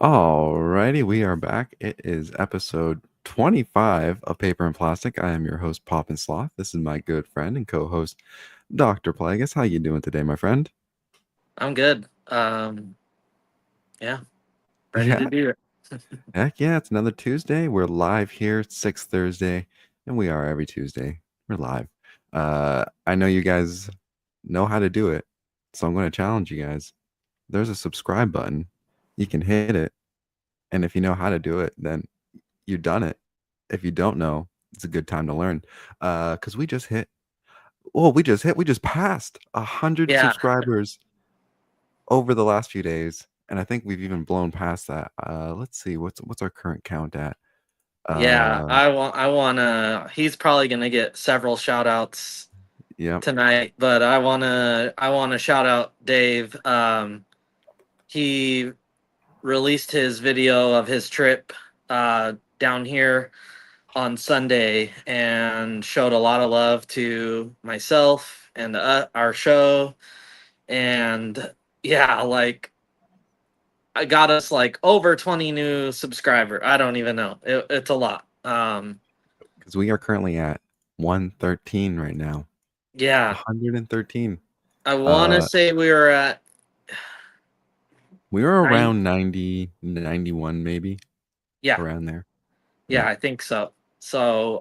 Alrighty, we are back. It is episode 25 of Paper and Plastic. I am your host, Pop and Sloth. This is my good friend and co-host, Dr. Plagueis. How you doing today, my friend? I'm good. Yeah, ready to Yeah, do it. heck yeah, it's another Tuesday. We're live here, 6th Thursday, and we are every Tuesday. We're live. I know you guys know how to do it, so I'm going to challenge you guys. There's a subscribe button. You can hit it, and if you know how to do it, then you've done it. If you don't know, it's a good time to learn. Because we just passed 100 Yeah, subscribers over the last few days, and I think we've even blown past that. Let's see, what's our current count at? yeah. Uh, I wanna. He's probably gonna get several shout outs yep. tonight, but I wanna shout out Dave. He released his video of his trip down here on Sunday and showed a lot of love to myself and our show. And yeah, like I got us like over 20 new subscriber. I don't even know. It's a lot. Because we are currently at 113 right now. Yeah, 113. I want to Uh, say we were at we were 9. around 90, 91 maybe, Yeah, around there. yeah, Yeah. I think so. So,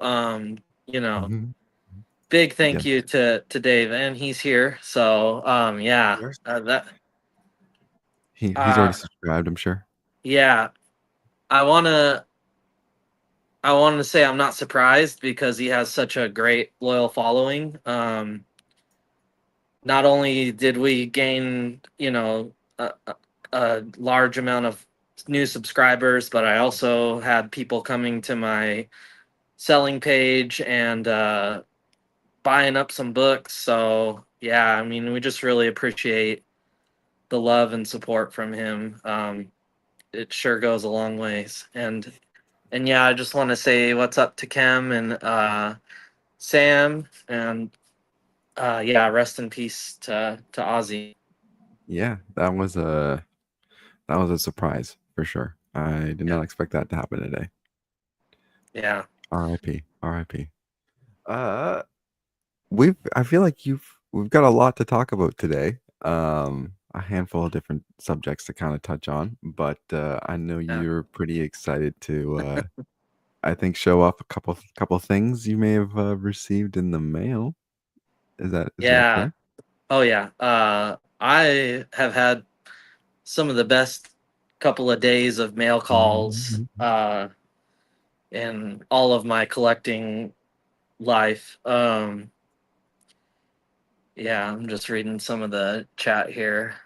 you know, Mhm. big thank Yeah. you to Dave, and he's here. So, yeah, Where's that, he's already uh, subscribed, I'm sure. yeah, I wanna, I want to say I'm not surprised because he has such a great loyal following. Not only did we gain, a large amount of new subscribers, but I also had people coming to my selling page and buying up some books. So yeah, I mean, we just really appreciate the love and support from him. It sure goes a long ways. And yeah, I just want to say what's up to Kem and Sam and yeah, rest in peace to Ozzy. Yeah, that was a surprise for sure. I did Yeah, not expect that to happen today. yeah, R.I.P. R.I.P. Uh, I feel like we've got a lot to talk about today. A handful of different subjects to kind of touch on, but I know yeah. you're pretty excited to I think show off a couple things you may have received in the mail. Is that Yeah. correct? Oh yeah. I have had some of the best couple of days of mail calls Mhm. in all of my collecting life. Yeah, I'm just reading some of the chat here.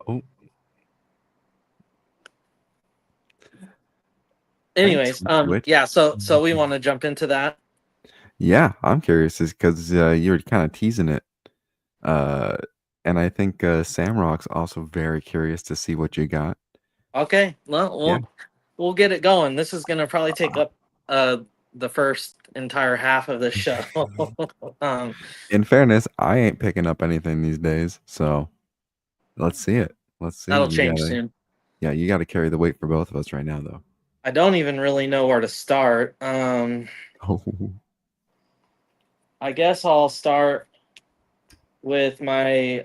Oh, thanks. Anyways, Which? yeah, so we want to jump into that. Yeah, I'm curious is because you were kind of teasing it. Uh, and I think Samrock's also very curious to see what you got. Okay, well, Yeah. we'll get it going. This is gonna probably take up uh the first entire half of the show. um, In fairness, I ain't picking up anything these days, so let's see it. Let's see. that'll change soon. Yeah, you gotta carry the weight for both of us right now, though. I don't even really know where to start. Oh, I guess I'll start with my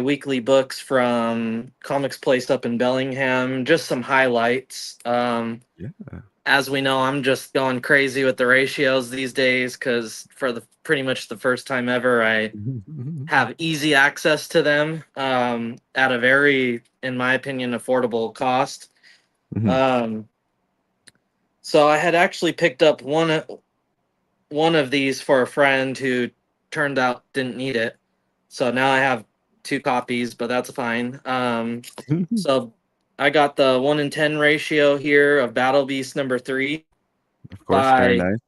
weekly books from Comics Place up in Bellingham. Just some highlights. yeah. As we know, I'm just going crazy with the ratios these days because for the pretty much the first time ever, I have easy access to them at a very, in my opinion, affordable cost. Mhm. Um, so I had actually picked up one of these for a friend who turned out didn't need it. So now I have two copies, but that's fine. So I got the 1 in 10 ratio here of Battle Beast #3 Of course, very by, nice.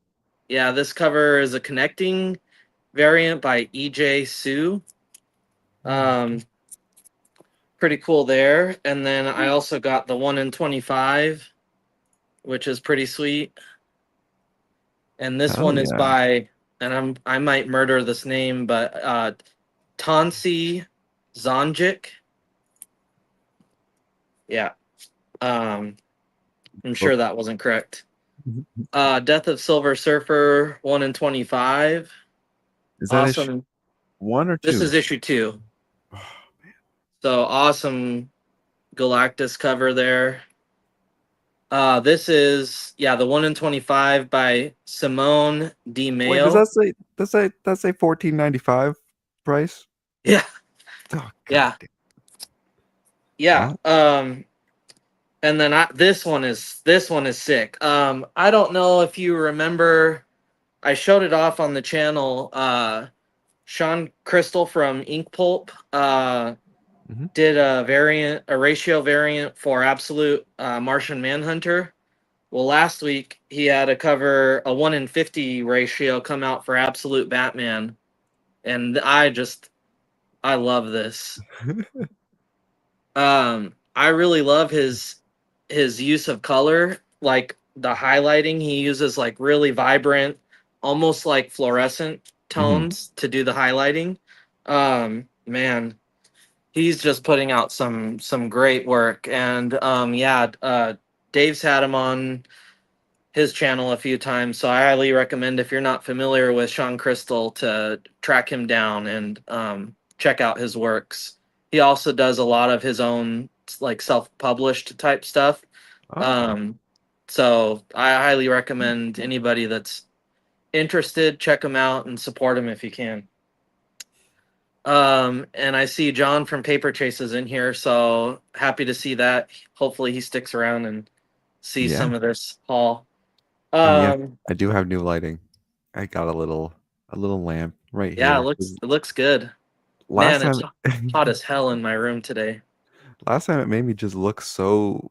yeah, this cover is a connecting variant by EJ Sue. Um, Pretty cool there. And then I also got the 1 in 25, which is pretty sweet. And this Hell one is yeah. by, and I might murder this name, but Tansi Zonjic. Yeah. I'm Book. sure that wasn't correct. Death of Silver Surfer 1 in 25. Is that issue Awesome. one or This two? is issue 2. Oh, So awesome Galactus cover there. This is the 1 in 25 by Simone Di wait, does Maio. that say 14.95 price? Yeah, Oh god yeah, damn. yeah. Well, And then this one is sick. I don't know if you remember, I showed it off on the channel. Sean Crystal from Ink Pulp mhm. did a ratio variant for Absolute Martian Manhunter. Well, last week he had a 1 in 50 ratio come out for Absolute Batman, and I love this. I really love his use of color, like the highlighting. He uses like really vibrant, almost like fluorescent Mhm. tones to do the highlighting. Man, he's just putting out some great work, and Dave's had him on his channel a few times, so I highly recommend, if you're not familiar with Sean Crystal, to track him down and check out his works. He also does a lot of his own like self-published type stuff. Oh. Um, so I highly recommend anybody that's interested, check him out and support him if you can. And I see John from Paper Chases in here, so happy to see that. Hopefully he sticks around and sees Yeah. some of this haul. And yes, Um, I do have new lighting. I got a little lamp right Yeah, it here. looks it looks good. Last Man, it's time hot as hell in my room today. last time it made me just look so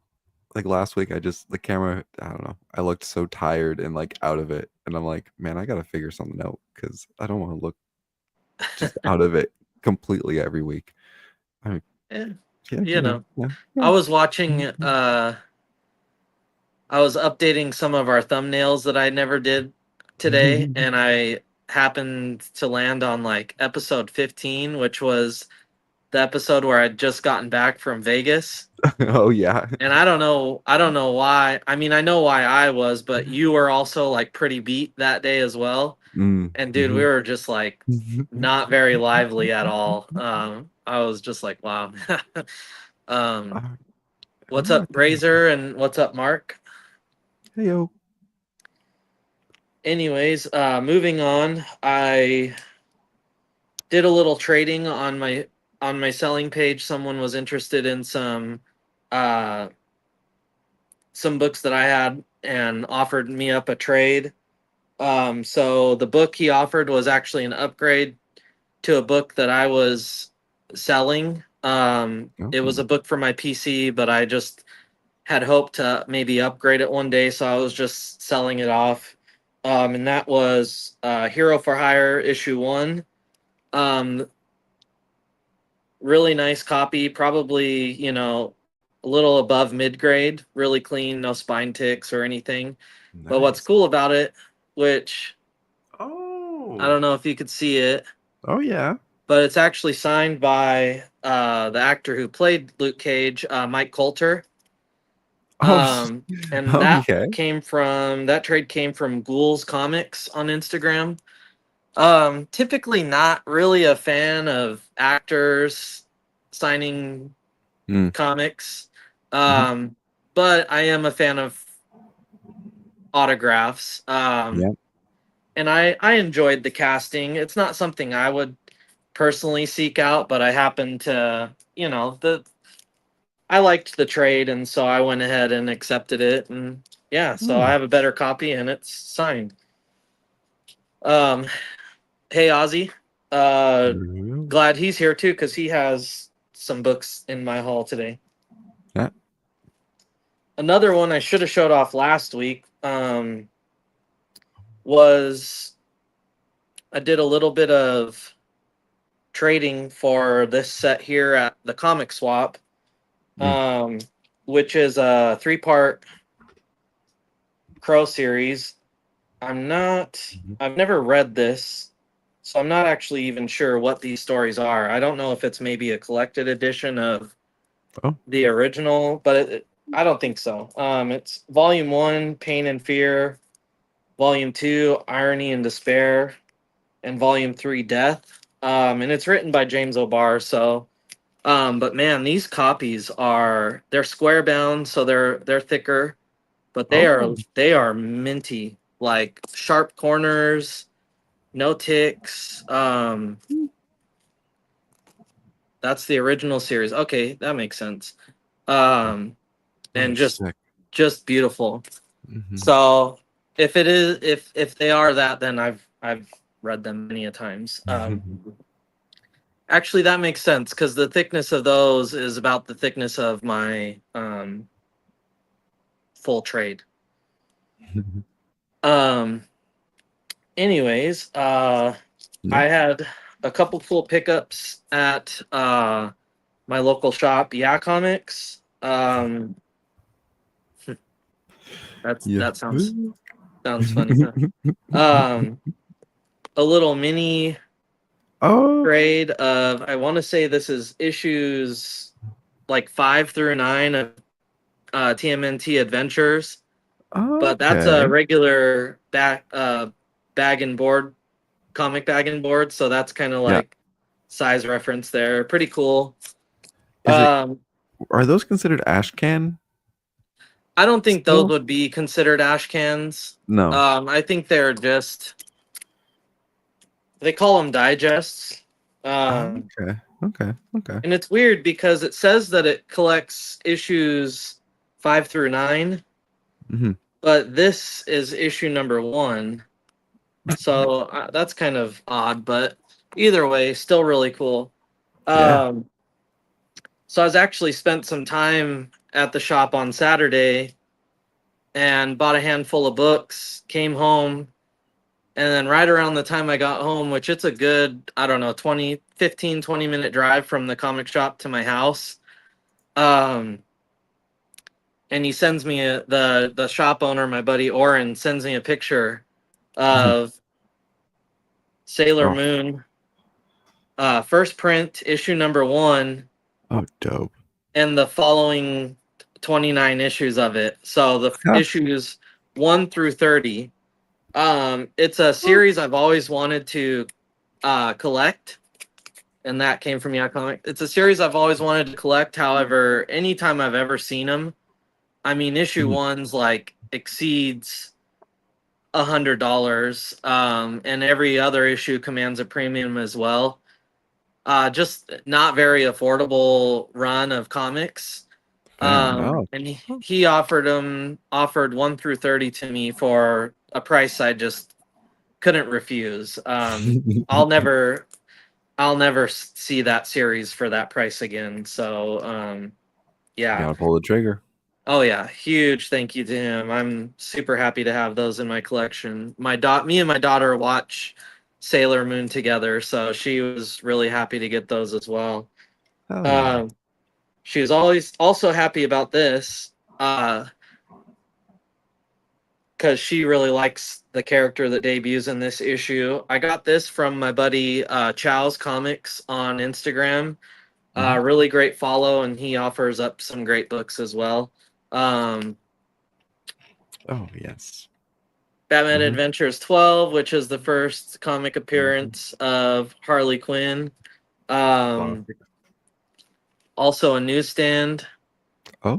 like last week the camera, I don't know. I looked so tired and like out of it. And I'm like, man, I gotta figure something out because I don't want to look just out of it completely every week. I mean, Yeah, yeah, you know. yeah, I yeah. was watching I was updating some of our thumbnails that I never did today, and I happened to land on like episode 15, which was the episode where I'd just gotten back from Vegas. Oh yeah. And I don't know why. I mean, I know why I was, but you were also like pretty beat that day as well. Mm, And dude, we mhm. were just like not very lively at all. I was just like, wow. um, Uh, what's oh, up, Razor, and what's up, Mark? hey yo. Anyways, moving on. I did a little trading on my selling page. Someone was interested in uh some books that I had and offered me up a trade. So the book he offered was actually an upgrade to a book that I was selling. It was Oh. a book for my PC, but I just had hoped to maybe upgrade it one day, so I was just selling it off. And that was Hero for Hire issue 1. Um, really nice copy, probably, a little above mid grade, really clean, no spine ticks or anything. But what's Nice. cool about it, which I Oh. don't know if you could see it, Oh yeah. but it's actually signed by the actor who played Luke Cage, Mike Coulter. Oh, And okay. that trade came from Ghouls Comics on Instagram. Typically not really a fan of actors signing Mm, comics, mhm. um, but I am a fan of autographs. Yeah. And I enjoyed the casting. It's not something I would personally seek out, but I happen to, I liked the trade, and so I went ahead and accepted it. And yeah, so I Oh. have a better copy, and it's signed. Um, hey Ozzy, uh, Mhm. glad he's here too because he has some books in my haul today. Yeah. Another one I should have showed off last week was I did a little bit of trading for this set here at the Comic Swap, Mm, um, which is a 3-part Crow series. mhm. I've never read this, so I'm not actually even sure what these stories are. I don't know if it's maybe a collected edition of Oh, the original, but I don't think so. It's Volume 1, Pain and Fear, Volume 2, Irony and Despair, and Volume 3, Death. And it's written by James O'Barr. So, but man, these copies they're square bound, so they're thicker, but oh, they are minty, like sharp corners, no ticks. That's the original series. Okay, that makes sense. Um, those and are sick. just beautiful. Hmm. So if it is if they are that, then I've read them many a times. Actually, that makes sense because the thickness of those is about the thickness of my full trade. Um. Anyways, I Yeah. had a couple cool pickups at my local shop, Yeah Comics. Yeah. That sounds funny, huh? Um, a little mini Oh, grade of I want to say this is issues like 5 through 9 of TMNT Adventures, but that's a okay. regular bag and board comic bag and board, so that's kind of Yeah. like size reference there. Pretty cool. Is it? Um, Are those considered ashcan I don't think those still? would be considered ash cans. No. I think they're just they call them digests. Um, Okay. Okay. Okay. And it's weird because it says that it collects issues 5 through 9, Hmm. but this is issue number 1. So that's kind of odd, but either way, still really cool. Yeah. Um, so I was actually spent some time at the shop on Saturday and bought a handful of books, came home, and then right around the time I got home, which it's a good, I don't know, 20 minute drive from the comic shop to my house. Um, and he sends me the shop owner, my buddy Oren, sends me a picture Mhm. of Sailor Oh. Moon, first print, issue number 1, Oh, dope. and the following 29 issues of it. So the Huh. issues 1 through 30. It's a series I've always wanted to collect, and that came from Yeah Comic. It's a series I've always wanted to collect. However, anytime I've ever seen them, I mean, issue Mhm. one's like exceeds $100, and every other issue commands a premium as well. Just not very affordable run of comics. Fair enough. And he offered 1 through 30 to me for a price I just couldn't refuse. I'll never see that series for that price again. So yeah. Gotta pull the trigger. Oh yeah, huge thank you to him. I'm super happy to have those in my collection. Me and my daughter watch Sailor Moon together, so she was really happy to get those as well. Hell yeah. Um, she was always also happy about this, because she really likes the character that debuts in this issue. I got this from my buddy Chow's Comics on Instagram. Mhm. Really great follow, and he offers up some great books as well. Um, Oh, yes. Batman Hmm. Adventures 12, which is the first comic Hmm. appearance of Harley Quinn. Um, Classic. Also a newsstand. Oh.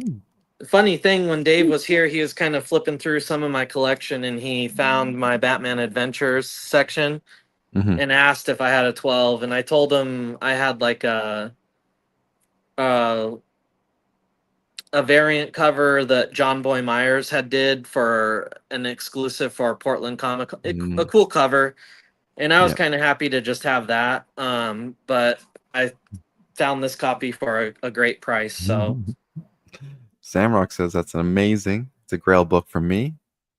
Funny thing, when Dave was here, he was kind of flipping through some of my collection and he found my Batman Adventures section Hmm. and asked if I had a 12. And I told him I had like a, a variant cover that John Boy Myers had did for an exclusive for Portland Comic, a Mm. cool cover. And I was Yep. kind of happy to just have that. But I found this copy for a great price. So, Samrock says that's an amazing. It's a grail book for me.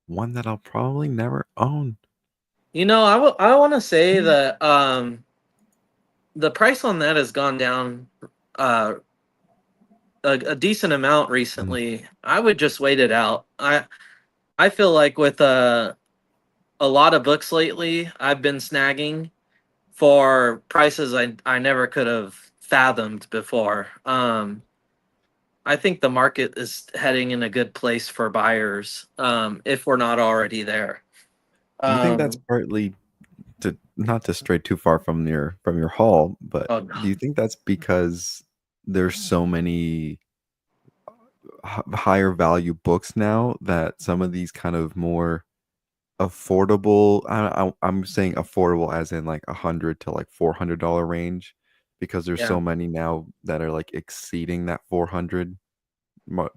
One that I'll probably never own. I want to say that the price on that has gone down uh, a decent amount Mm. recently. I would just wait it out. I feel like with a lot of books lately, I've been snagging for prices I never could have fathomed before. I think the market is heading in a good place for buyers, if we're not already there. Do you think that's Um, partly to not to stray too far from your haul, but oh, no. do you think that's because there's so many higher value books now that some of these kind of more affordable I'm saying affordable as in like 100 to like $400 range because there's Yeah. so many now that are like exceeding that 400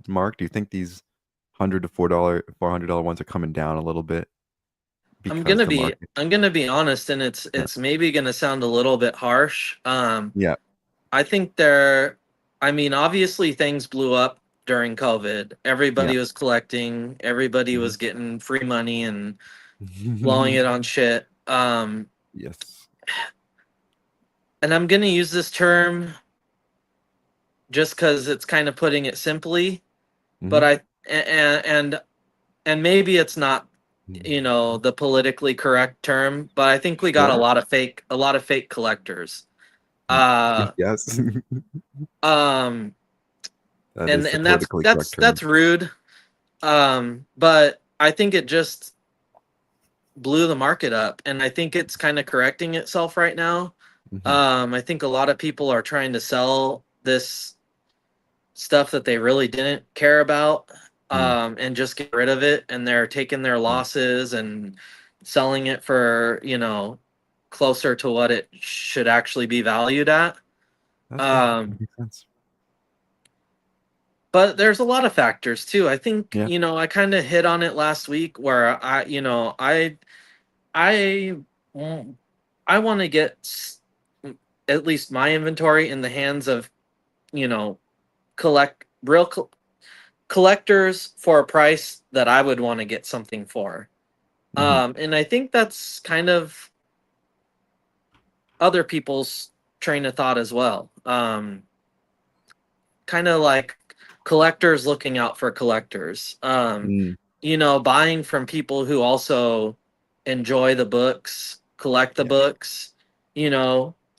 mark. Do you think these 100 to $400 ones are coming down a little bit because the market? I'm gonna be honest, and Yeah. it's maybe gonna sound a little bit harsh. Yeah. I think there, I mean, obviously things blew up during COVID. Yeah. Everybody was collecting, everybody Mhm. was getting free money and blowing it on shit. Yes. And I'm gonna use this term just because it's kind of putting it simply, but Hmm. and maybe it's not, the politically correct term, but I think we got Sure. a lot of fake collectors. Uh, Yes. um, That is the and politically correct term. that's rude. But I think it just blew the market up, and I think it's kind of correcting itself right now. Hmm. I think a lot of people are trying to sell this stuff that they really didn't care about, Mm. and just get rid of it, and they're taking their Yeah. losses and selling it for, closer to what it should actually be valued at. That's fair. That Um, makes sense. but there's a lot of factors too. I think, Yeah. I kind of hit on it last week where I mm, I want to get at least my inventory in the hands of, you know, collect real collectors for a price that I would want to get something for. Hmm. And I think that's kind of other people's train of thought as well. Kind of like collectors looking out for collectors. Mm. Buying from people who also enjoy the books, collect the Yeah. books.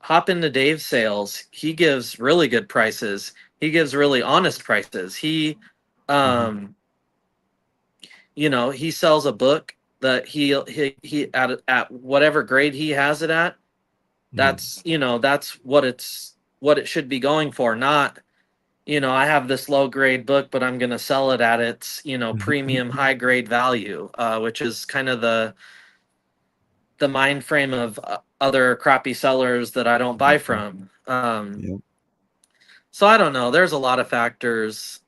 Hop into Dave's sales. He gives really good prices. He gives really honest prices. Hmm. Um, he sells a book that he at whatever grade he has it at. Hmm. That's what it should be going for, not, I have this low grade book, but I'm going to sell it at its, premium high grade value, which is kind of the mind frame of other crappy sellers that I don't buy Mhm. from. Yeah. So I don't know. There's a lot of factors,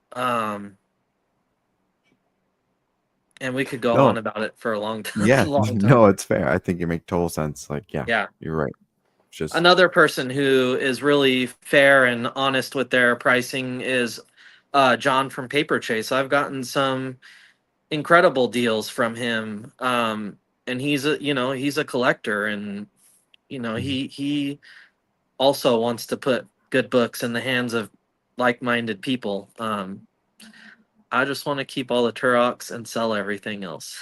and we could go on No. about it for a long time. Yeah. Long No, time. it's fair. I think you make total sense. Like, yeah, Yeah. you're right. It's just. Another person who is really fair and honest with their pricing is John from Paper Chase. I've gotten some incredible deals from him, and he's a collector, and Mhm. he also wants to put good books in the hands of like-minded people. I just want to keep all the Turoks and sell everything else.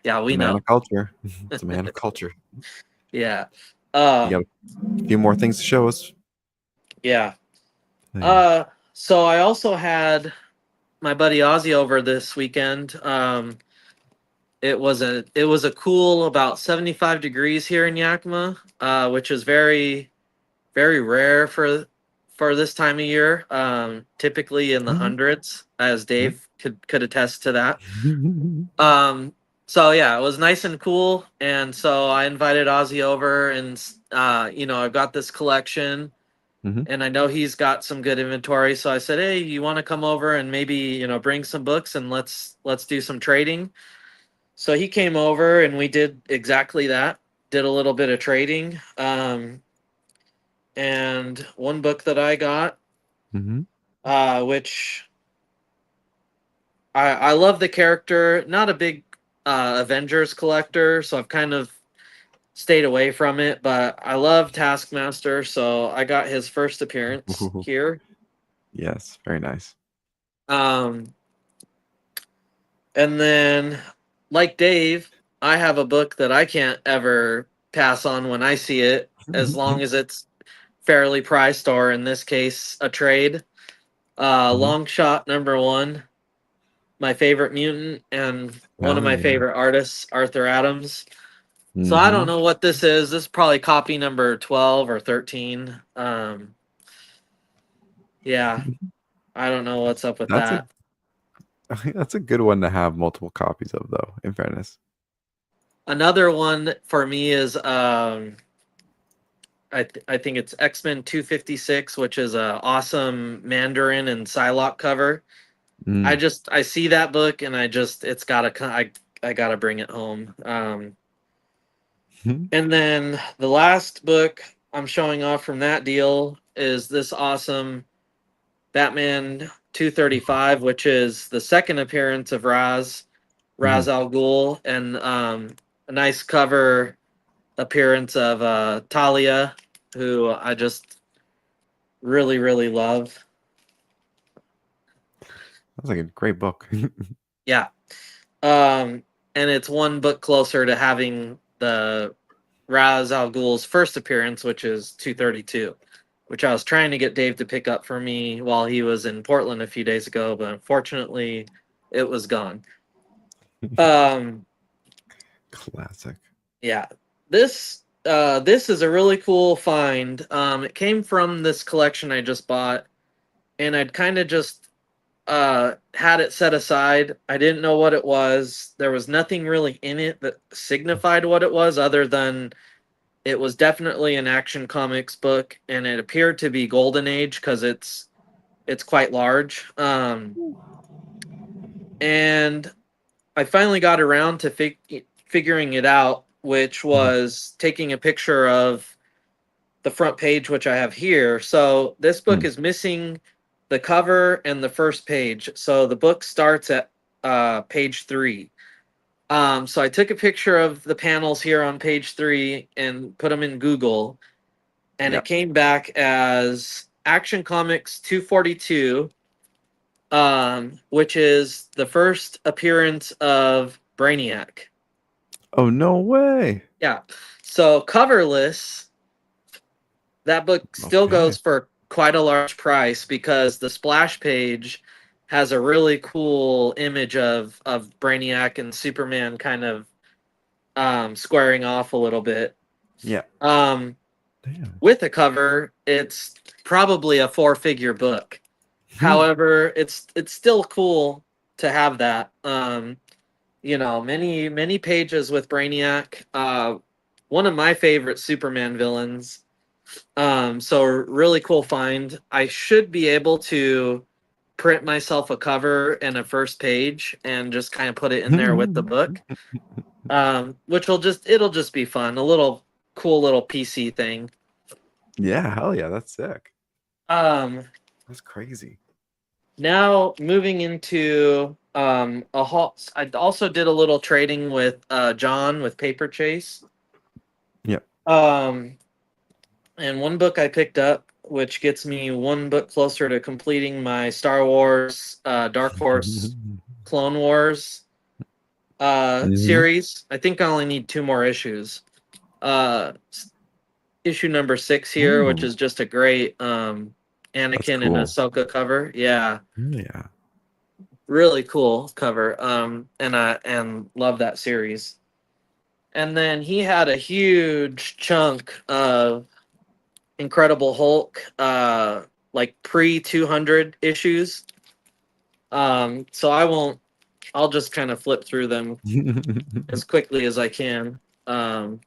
Yeah, It's we a man know. of culture. It's a man of culture. Yeah. You got um a few more things to show us. yeah. Yeah. uh so I also had my buddy Ozzy over this weekend. It was a cool about 75 degrees here in Yakima, which is very, very rare for this time of year. Typically in the Mhm. hundreds, as Yeah. Dave could attest to that. Um, so yeah, it was nice and cool, and so I invited Ozzy over, and I've got this collection, Mhm. and I know he's got some good inventory. So I said, hey, you want to come over and maybe bring some books and let's do some trading. So he came over and we did exactly that. Did a little bit of trading. And one book that I got, Mhm. which I love the character. Not a big Avengers collector, so I've kind of stayed away from it. But I love Taskmaster, so I got his first appearance Ooh. here. Yes. Very nice. Um, and then, like Dave, I have a book that I can't ever pass on when I see it, as long as it's fairly priced, or in this case, a trade. Mhm. Long shot number one, my favorite mutant, and one of Hell my yeah. favorite artists, Arthur Adams. So I don't Mhm. know what this is. This is probably copy number 12 or 13. Yeah, I don't know what's up with That's a that. that's a good one to have multiple copies of, though. In fairness. Another one for me is I think it's X-Men 256, which is a awesome Mandarin and Psylocke cover. Mm. I see that book and it's I gotta bring it home. Mhm. And then the last book I'm showing off from that deal is this awesome Batman 235, which is the second appearance of Raz Mhm. Al Ghul, and a nice cover appearance of Talia, who I just really, really love. That's like a great book. Yeah. Um, and it's one book closer to having the Raz Al Ghul's first appearance, which is 232, which I was trying to get Dave to pick up for me while he was in Portland a few days ago, but unfortunately it was gone. Um, Classic. yeah. This is a really cool find. It came from this collection I just bought, and I'd kind of just had it set aside. I didn't know what it was. There was nothing really in it that signified what it was other than it was definitely an Action Comics book, and it appeared to be Golden Age because it's quite large. And I finally got around to figuring it out, which Mhm. was taking a picture of the front page, which I have here. So this book Mm. is missing the cover and the first page. So the book starts at page 3. So I took a picture of the panels here on page 3 and put them in Google, and it Yep. came back as Action Comics 242, which is the first appearance of Brainiac. Oh no way. Yeah. So coverless, that book still Okay. goes for quite a large price because the splash page has a really cool image of Brainiac and Superman kind of squaring off a little bit. Yeah. Um, Damn. with a cover, it's probably a four-figure book. Hmm. However, it's still cool to have that. Many pages with Brainiac. One of my favorite Superman villains. So really cool find. I should be able to print myself a cover and a first page and just kind of put it in there with the book. Which it'll just be fun. A little cool little PC thing. Yeah, hell yeah, that's sick. Um, That's crazy. Now moving into a haul. I also did a little trading with John with Paper Chase. Yep. Um, and one book I picked up, which gets me one book closer to completing my Star Wars Dark Horse Clone Wars Hmm. series. I think I only need two more issues. Issue number 6 here, which Ooh, is just a great that's Anakin and cool. Ahsoka cover. Yeah, Yeah. really cool cover. And I love that series. And then he had a huge chunk of Incredible Hulk, like pre 200 issues. So I won't. I'll just kind of flip through them as quickly as I can. Um,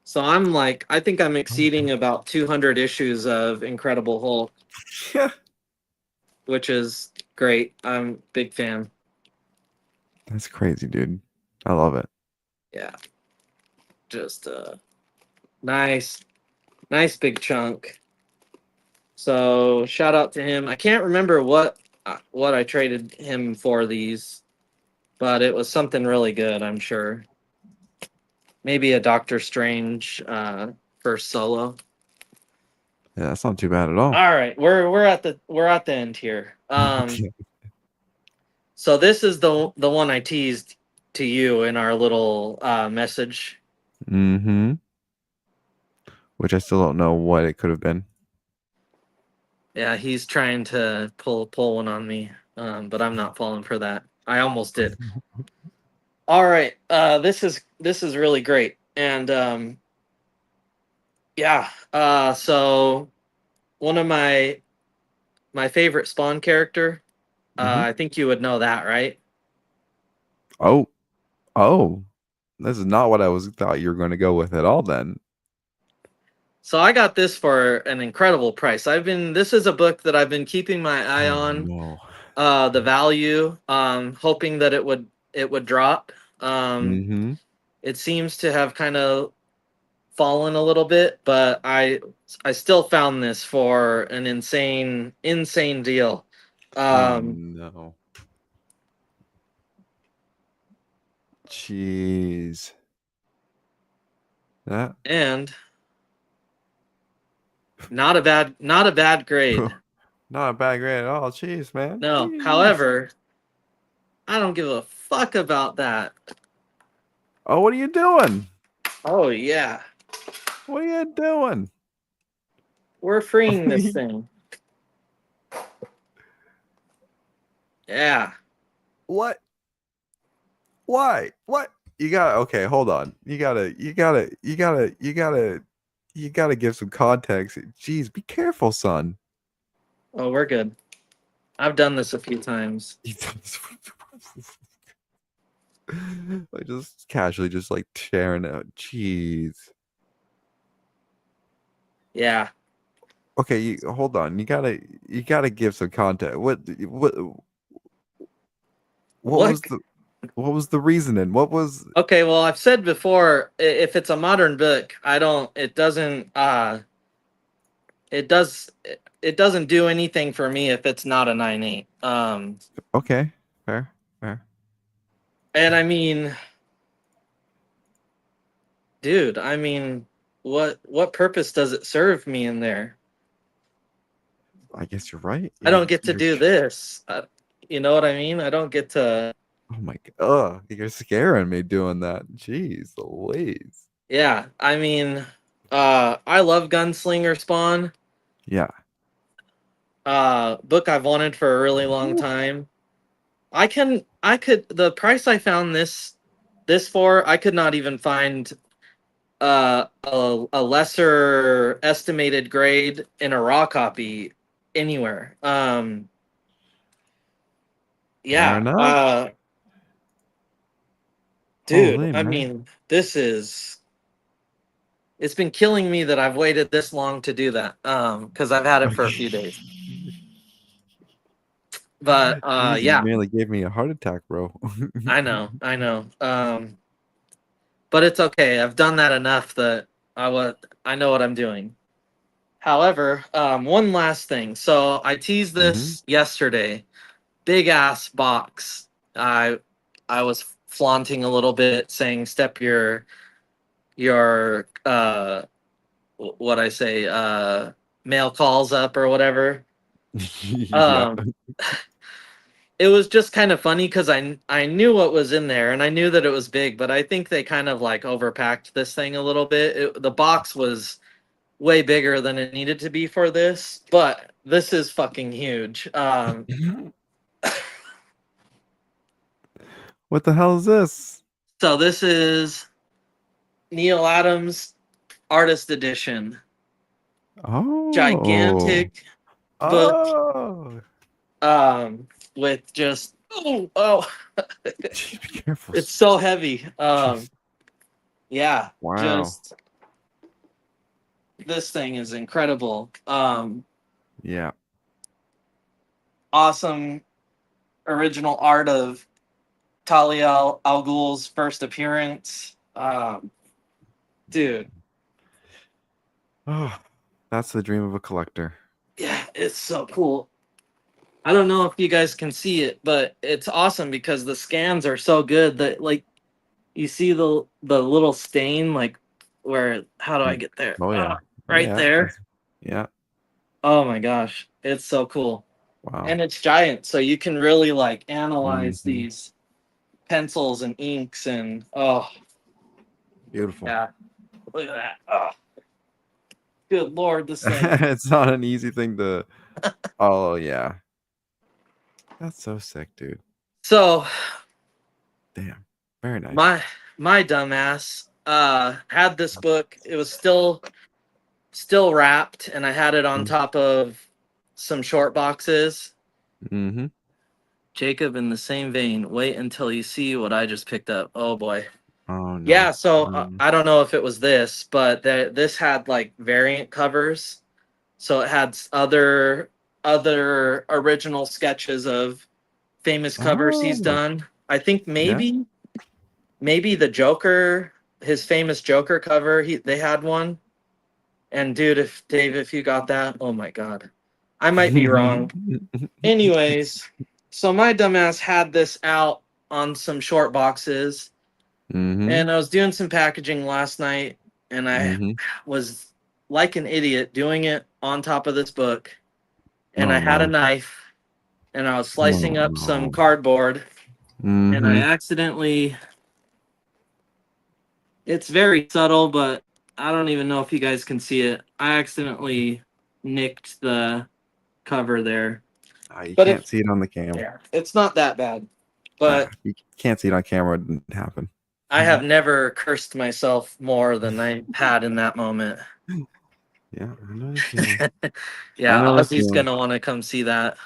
so I think I'm exceeding about 200 issues of Incredible Hulk, Yeah. which is great. I'm a big fan. That's crazy, dude. I love it. Yeah, just nice, nice big chunk. So shout out to him. I can't remember what I traded him for these, but it was something really good. I'm sure. Maybe a Doctor Strange first solo. Yeah, that's not too bad at all. All right, we're at the end here. So this is the one I teased to you in our little message. Mm-hmm. Which I still don't know what it could have been. Yeah, he's trying to pull one on me, but I'm not falling for that. I almost did. All right, this is really great, and yeah. So one of my favorite Spawn character. Hmm. I think you would know that, right? Oh, oh, this is not what I was thought you were going to go with at all. Then. So I got this for an incredible price. This is a book that I've been keeping my eye Oh on, no. the value, hoping that it would drop. Um, Mm-hmm. it seems to have kind of fallen a little bit, but I still found this for an insane deal. Oh Um, no. Jeez. That. and not a bad grade. Not a bad grade at all. Jeez, man. No. Jeez. However, I don't give a fuck about that. Oh, what are you doing? Oh yeah. What are you doing? We're freeing this thing. Yeah. What? Why? What? You gotta, okay, hold on. You gotta give some context. Jeez, be careful, son. Oh, we're good. I've done this a few times. Like just casually just like sharing out. Jeez. Yeah. Okay, hold on. You gotta give some context. What What? was the reasoning? What was Okay, well, I've said before, if it's a modern book, I don't it does it doesn't do anything for me if it's not a 9.8. okay, fair, fair. And I mean, dude, I mean, what purpose does it serve me in there? I guess you're right. I don't get to do this. You know what I mean? I don't get to. Oh my god. You're scaring me doing that. Jeez Louise. Yeah, I mean, I love Gunslinger Spawn. Yeah. Book I've wanted for a really long Ooh. time. The price I found this for, I could not even find a lesser estimated grade in a raw copy anywhere. Fair Yeah, enough. dude, Holy I man. mean, it's been killing me that I've waited this long to do that. Because I've had it for a few days. But Jeez, you yeah, nearly gave me a heart attack, bro. I know. But it's okay. I've done that enough that I know what I'm doing. However, one last thing. So I teased Hmm. this yesterday. Big ass box. I was flaunting a little bit, saying step your what I say mail calls up or whatever. Yeah. Um, it was just kind of funny because I knew what was in there and I knew that it was big, but I think they kind of like overpacked this thing a little bit. The box was way bigger than it needed to be for this, but this is fucking huge. What the hell is this? So this is Neil Adams Artist Edition, Oh. gigantic book, Oh. with just oh, Jeez, be careful. it's so heavy. Jeez. Yeah, Wow. just this thing is incredible. Yeah. Awesome original art of Talia al Ghul's first appearance. Dude, Oh, that's the dream of a collector. yeah, it's so cool. I don't know if you guys can see it, but it's awesome because the scans are so good that like you see the little stain like where how do I Mm. get there? Oh yeah. Right Yeah. there. Yeah. Oh my gosh, it's so cool. Wow. And it's giant, so you can really like analyze Hmm. these pencils and inks and oh Beautiful. yeah. Look at that. Oh. Good Lord, this thing. It's not an easy thing to. Oh yeah, that's so sick, dude. So Damn, very nice. my dumbass had this book. It was still wrapped, and I had it on top of some short boxes. Mm-hmm. Jacob, in the same vein, wait until you see what I just picked up. Oh boy. Oh Yeah, no. so I don't know if it was this, but this had like variant covers. So it had other original sketches of famous covers he's Oh done. I think yeah. maybe the Joker, his famous Joker cover, they had one. And dude, if Dave, if you got that, oh my god. I might be wrong. Anyways, so my dumbass had this out on some short boxes, Mm-hmm. and I was doing some packaging last night, and I Mm-hmm. was like an idiot doing it on top of this book, and I Oh had a no. knife, and I was Oh slicing up some no. cardboard, and I Mm-hmm. accidentally. It's very subtle, but I don't even know if you guys can see it. I accidentally nicked the cover there. You But can't if see it on the cam. yeah, it's not that bad. But You can't see it on camera. It didn't happen. I have never cursed myself more than I had in that moment. Yeah, I know the feeling. I Yeah, know the Ozzy's feeling. gonna want to come see that.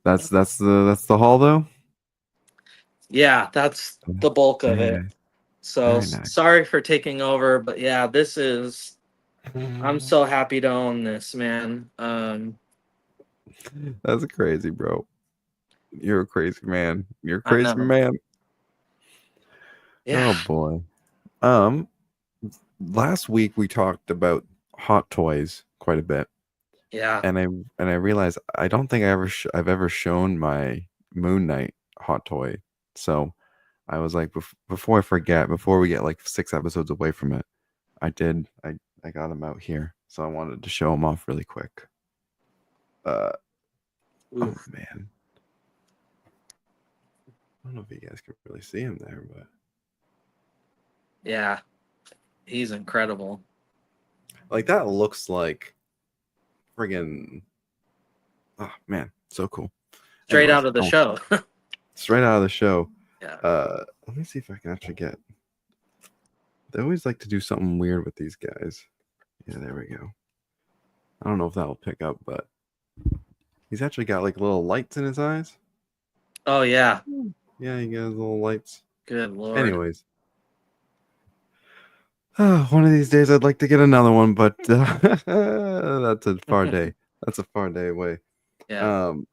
That's the haul though. Yeah, that's the bulk of Very it. nice. So Very nice. sorry for taking over, but yeah, this is. I'm so happy to own this, man. That's crazy, bro. You're a crazy man. You're a I crazy know. man. Yeah, Oh boy. Um, last week we talked about hot toys quite a bit, yeah. and I realized I don't think I've ever shown my Moon Knight hot toy. So I was like, before I forget, before we get like 6 episodes away from it, I got him out here, so I wanted to show him off really quick. Oh Oof. man, I don't know if you guys can really see him there, but Yeah, he's incredible. like that looks like friggin' oh man, so cool. Straight Anyways, out of the show. straight out of the show. Yeah. Let me see if I can actually get. They always like to do something weird with these guys. Yeah, there we go. I don't know if that'll pick up, but he's actually got like little lights in his eyes. Oh yeah. Yeah, he got little lights. Good Lord. Anyways, one of these days I'd like to get another one, but that's a far day. That's a far day away. Yeah. Um,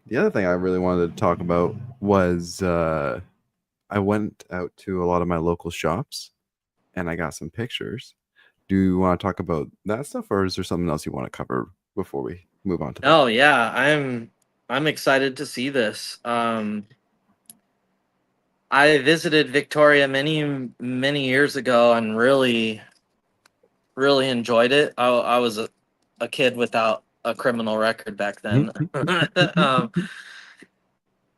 the other thing I really wanted to talk about was I went out to a lot of my local shops and I got some pictures. Do you want to talk about that stuff, or is there something else you want to cover before we move on to that? Oh yeah. I'm excited to see this. I visited Victoria many years ago and really enjoyed it. I was a kid without a criminal record back then.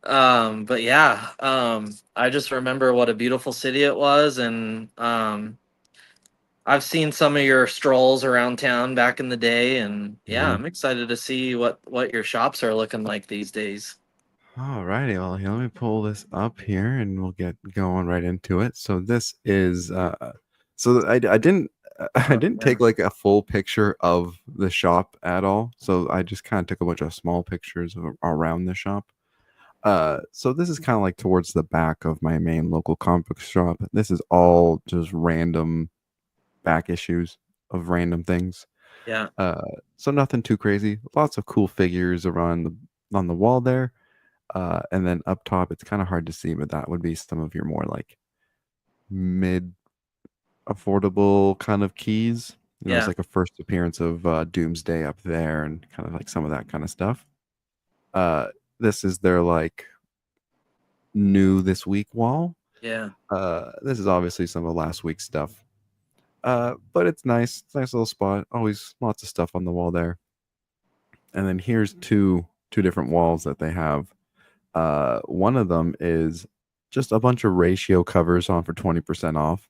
um, but yeah, I just remember what a beautiful city it was, and I've seen some of your strolls around town back in the day, and yeah, Mhm. I'm excited to see what your shops are looking like these days. All righty, well, here, let me pull this up here, and we'll get going right into it. So this is, so I didn't, I Oh, didn't yeah. take like a full picture of the shop at all. So I just kind of took a bunch of small pictures around the shop. So this is kind of like towards the back of my main local comic book shop. This is all just random back issues of random things. Yeah. Uh, so nothing too crazy. Lots of cool figures around on the wall there. And then up top, it's kind of hard to see, but that would be some of your more like mid affordable kind of keys. There's Yeah. like a first appearance of Doomsday up there, and kind of like some of that kind of stuff. This is their like new this week wall. Yeah. This is obviously some of last week's stuff. But it's nice. It's a nice little spot. Always lots of stuff on the wall there. And then here's two different walls that they have. One of them is just a bunch of ratio covers on for 20% off.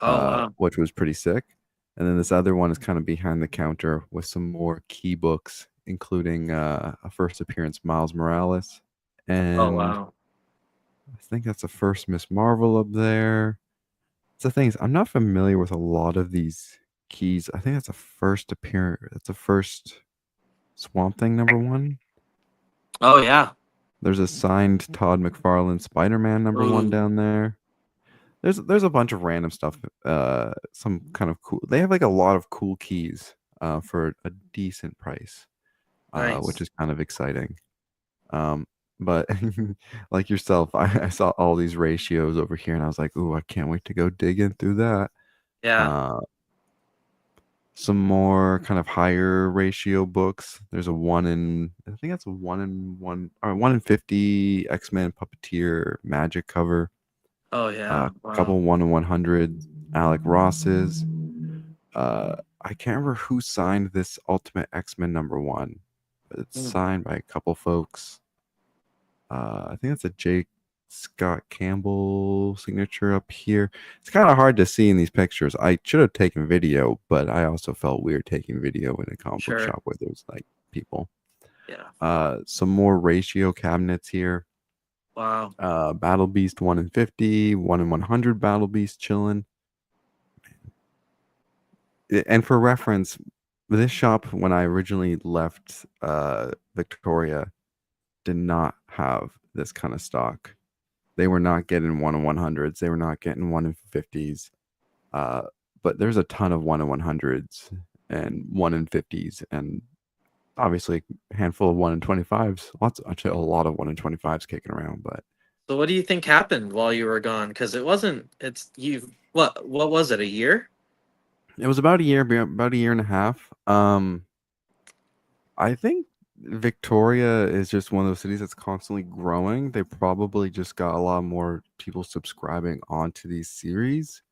Oh wow. which was pretty sick. And then this other one is kind of behind the counter with some more key books, including a first appearance Miles Morales, Oh and wow. I think that's the first Miss Marvel up there. It's the thing is, I'm not familiar with a lot of these keys. I think that's a first appearance. That's a first Swamp Thing #1. Oh yeah. There's a signed Todd McFarlane Spider-Man #1 Ooh. down there. There's a bunch of random stuff. Some kind of cool. They have like a lot of cool keys for a decent price, which Nice. is kind of exciting. Um, but like yourself, I saw all these ratios over here, and I was like, "Ooh, I can't wait to go digging through that." Yeah. Uh, some more kind of higher ratio books. There's a one in, I think that's a 1 in 1 or 1 in 50 X-Men Puppeteer Magic cover. Oh A yeah. Wow. couple 1 in 100 Alec Rosses. I can't remember who signed this Ultimate X-Men #1, but it's Mm. signed by a couple folks. I think that's a Jake Scott Campbell signature up here. It's kind of hard to see in these pictures. I should have taken video, but I also felt weird taking video in a comic book Sure. shop where there's like people. Yeah. Some more ratio cabinets here. Wow. Battle Beast 1 in 50, 1 in 100 Battle Beast chilling. And for reference, this shop when I originally left Victoria did not have this kind of stock. They were not getting 1 in 100s. They were not getting 1 in 50s. Uh, but there's a ton of 1 in 100s and 1 in 50s, and obviously a handful of 1 in 25s. Actually, a lot of 1 in 25s kicking around. But So what do you think happened while you were gone? Because it wasn't. It's you. What was it? A year? it was about a year and a half. I think Victoria is just one of those cities that's constantly growing. They probably just got a lot more people subscribing onto these series.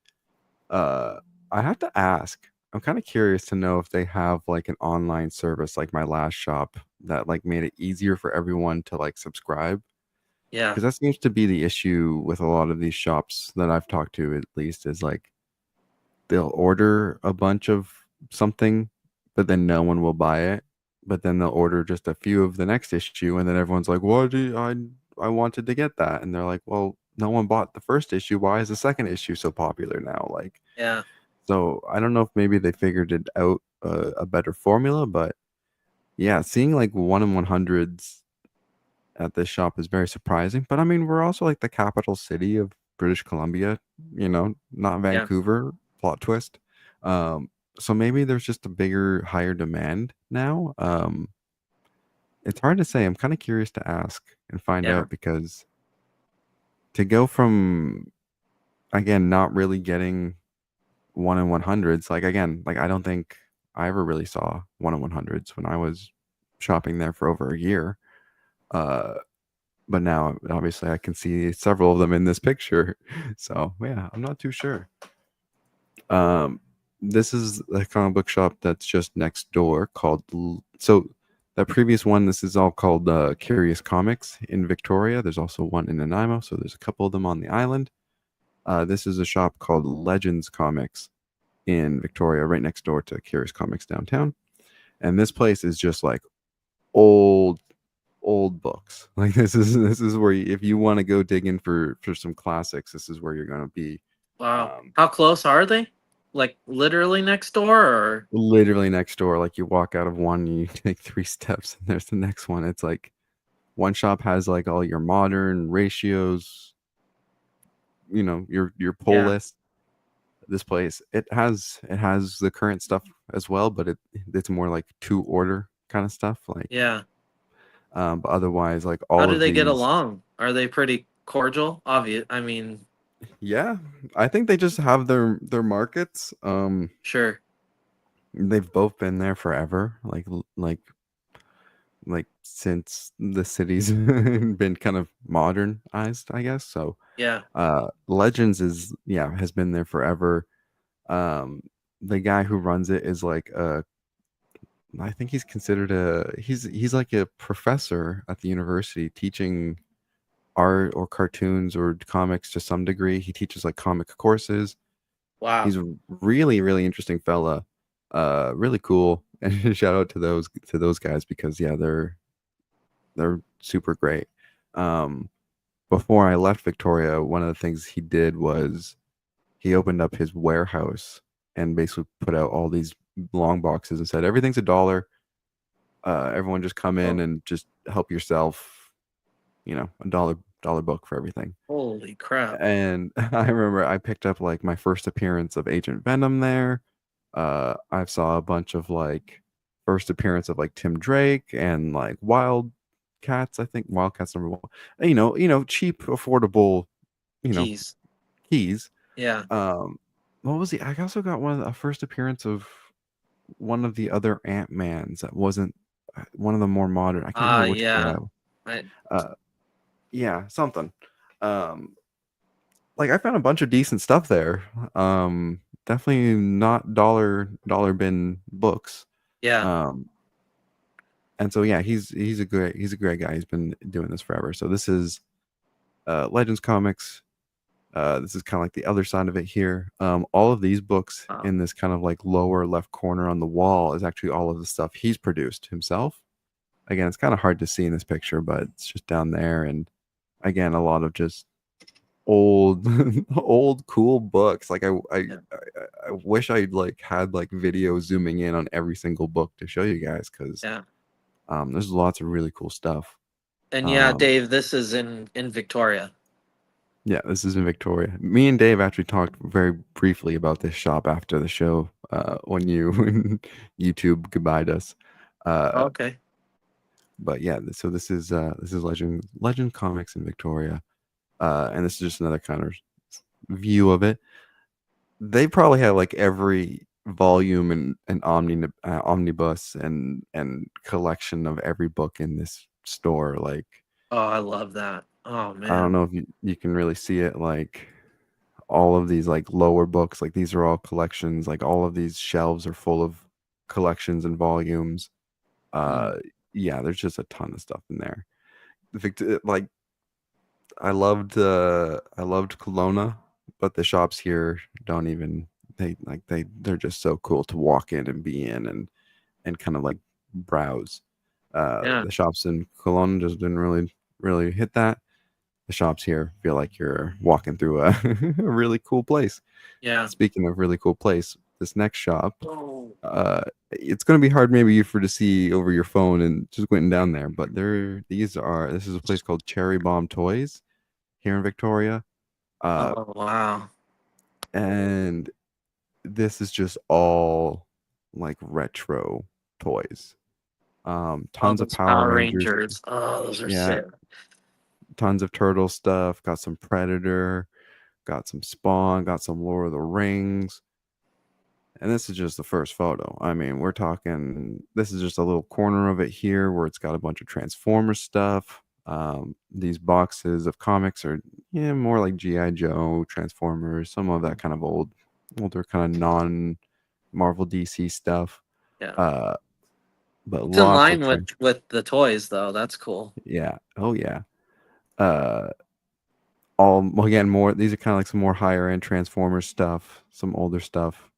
Uh, I have to ask. I'm kind of curious to know if they have like an online service like my last shop that like made it easier for everyone to like subscribe, Yeah. because that seems to be the issue with a lot of these shops that I've talked to, at least, is like they'll order a bunch of something, but then no one will buy it. But then they'll order just a few of the next issue, and then everyone's like, "What do I wanted to get that?" And they're like, "Well, no one bought the first issue. Why is the second issue so popular now?" Like, Yeah. so I don't know if maybe they figured it out a better formula, but yeah, seeing like 1 in 100s at this shop is very surprising. But I mean, we're also like the capital city of British Columbia, not Yeah. Vancouver. Plot twist. Um, so maybe there's just a bigger, higher demand now. It's hard to say. I'm kind of curious to ask and find Yeah. out, because to go from, again, not really getting 1 in 100s, like again, like I don't think I ever really saw 1 in 100s when I was shopping there for over a year. Uh, but now obviously I can see several of them in this picture. So yeah, I'm not too sure. Um, this is a comic book shop that's just next door called so that previous one, this is all called Curious Comics in Victoria. There's also one in Nanaimo, so there's a couple of them on the island. This is a shop called Legends Comics in Victoria, right next door to Curious Comics downtown. And this place is just like old old books. Like this is where if you want to go digging for some classics, this is where you're going to be. Wow. Um, How close are they? Like literally next door, or? literally next door. Like you walk out of one, you take 3 steps, and there's the next one. It's like one shop has like all your modern ratios, your pull Yeah. list. This place, it has the current stuff as well, but it's more like to order kind of stuff. Like, Yeah. but otherwise, like How all do of they get these, along? Are they pretty cordial? Obvious. I mean, yeah, I think they just have their markets. sure. They've both been there forever, like since the city's been kind of modernized, I guess. So, Yeah. Legends has been there forever. Um, the guy who runs it is like I think he's considered he's like a professor at the university teaching art or cartoons or comics to some degree. He teaches like comic courses. Wow. He's a really, really interesting fella. Really cool. And shout out to those guys because yeah, they're super great. Um, before I left Victoria, one of the things he did was he opened up his warehouse and basically put out all these long boxes and said everything's $1. Everyone just come in Oh, and just help yourself. You know, $1 book for everything. holy crap. And I remember I picked up like my first appearance of Agent Venom there. I saw a bunch of like first appearance of like Tim Drake and like Wildcats. I think Wildcats #1. Cheap, affordable, you know, Jeez. keys. Yeah. Um, what was the? I also got a first appearance of one of the other Ant Mans that wasn't one of the more modern. I can't remember which Yeah. one. I, Yeah, something. Um, like I found a bunch of decent stuff there. Definitely not dollar bin books. yeah. Um, and so yeah, he's a great guy. He's been doing this forever. So this is Legends Comics. This is kind of like the other side of it here. All of these books Wow. in this kind of like lower left corner on the wall is actually all of the stuff he's produced himself. Again, it's kind of hard to see in this picture, but it's just down there. And again, a lot of just old old cool books. Like Yeah. I wish I like had like video zooming in on every single book to show you guys because Yeah. there's lots of really cool stuff. And yeah, um Dave, this is in Victoria. yeah, this is in Victoria. Me and Dave actually talked very briefly about this shop after the show when you when YouTube goodbyed us. uh Okay. but yeah, so this is Legend Comics in Victoria. And this is just another kind of view of it. They probably have like every volume and omnibus and collection of every book in this store. Like Oh, I love that. Oh I don't man. know if you can really see it. Like all of these like lower books, like these are all collections. Like all of these shelves are full of collections and volumes. Mm. Uh, yeah, there's just a ton of stuff in there. Like I loved Kelowna, but the shops here don't even they're just so cool to walk in and be in and kind of like browse. Yeah. The shops in Kelowna just didn't really hit that. The shops here feel like you're walking through a, a really cool place. Yeah. Speaking of really cool place, this next shop, Oh. it's going to be hard maybe for to see over your phone and just going down there, but this is a place called Cherry Bomb Toys here in Victoria. Uh, Oh wow. and this is just all like retro toys. All Tons of those Power Power Rangers. Rangers. Oh, those are Yeah, sick. tons of Turtle stuff. Got some Predator. Got some Spawn. Got some Lord of the Rings. And this is just the first photo. I mean, we're talking. This is just a little corner of it here where it's got a bunch of Transformers stuff. These boxes of comics are more like GI Joe, Transformers, some of that kind of older kind of non Marvel DC stuff. Yeah. Uh, but It's in lots of line with the toys though. That's cool. yeah, oh yeah. Uh, all well, again more. These are kind of like some more higher end Transformers stuff, some older stuff.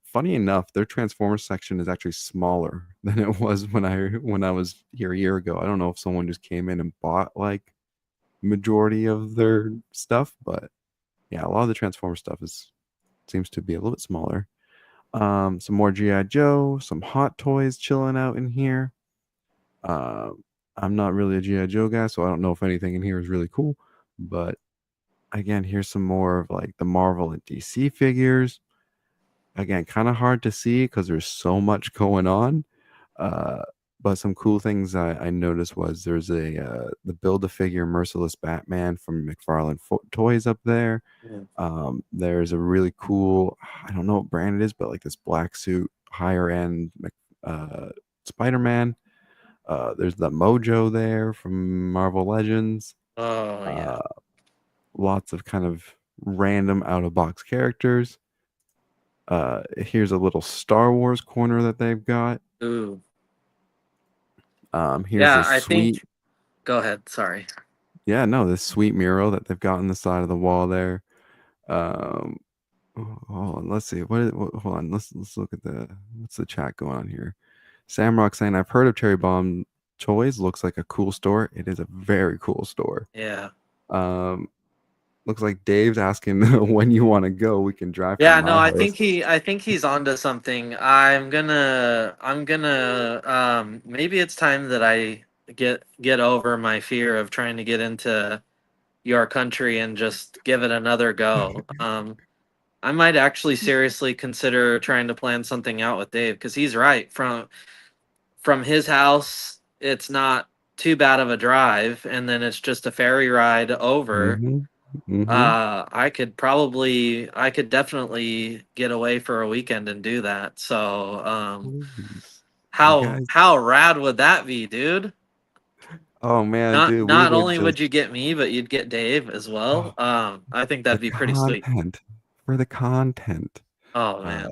Funny enough, their Transformers section is actually smaller than it was when I was here a year ago. I don't know if someone just came in and bought like majority of their stuff, but yeah, a lot of the Transformers stuff is seems to be a little bit smaller. Some more GI Joe, some Hot Toys chilling out in here. Um, I'm not really a GI Joe guy, so I don't know if anything in here is really cool. But again, here's some more of like the Marvel and DC figures. Again, kind of hard to see because there's so much going on. Uh, but some cool things I noticed was there's the Build-A-Figure Merciless Batman from McFarlane Toys up there. Mm. There's a really cool, I don't know what brand it is, but like this black suit, higher end uh, Spider-Man. There's the Mojo there from Marvel Legends. Oh yeah. Uh, Lots of kind of random out of box characters. Here's a little Star Wars corner that they've got. Ooh. Here's Yeah, this I think sweet, go ahead. Sorry. yeah, no, this sweet mural that they've got on the side of the wall there. Um, Let's see. Hold on. Let's look at what's the chat going on here. Samrock saying, "I've heard of Cherry Bomb Toys. Looks like a cool store. It is a very cool store. Yeah. Um, looks like Dave's asking when you want to go. We can drive from Yeah, no, my house. I think he's onto something. I'm gonna maybe it's time that I get over my fear of trying to get into your country and just give it another go. I might actually seriously consider trying to plan something out with Dave because he's right. From his house, it's not too bad of a drive, and then it's just a ferry ride over. Mm-hmm. Mm-hmm. I could definitely get away for a weekend and do that. So, Please, you guys. how rad would that be, dude? Oh man, dude, we Not would only would just you get me, but you'd get Dave as well. I think the that'd be pretty sweet. content for the content. Oh Uh, man,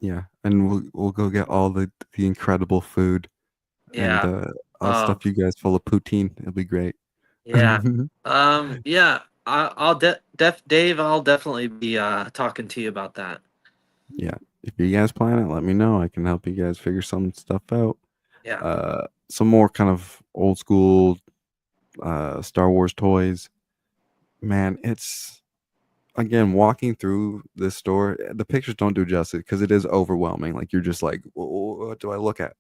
yeah, and we'll go get all the incredible food and yeah. I'll Um, stuff you guys full of poutine. It'll be great. yeah. Yeah. I'll Dave. I'll definitely be talking to you about that. Yeah, if you guys plan it, let me know. I can help you guys figure some stuff out. Yeah. Some more kind of old school Star Wars toys. Man, it's again walking through this store. The pictures don't do justice because it is overwhelming. Like you're just like, what do I look at?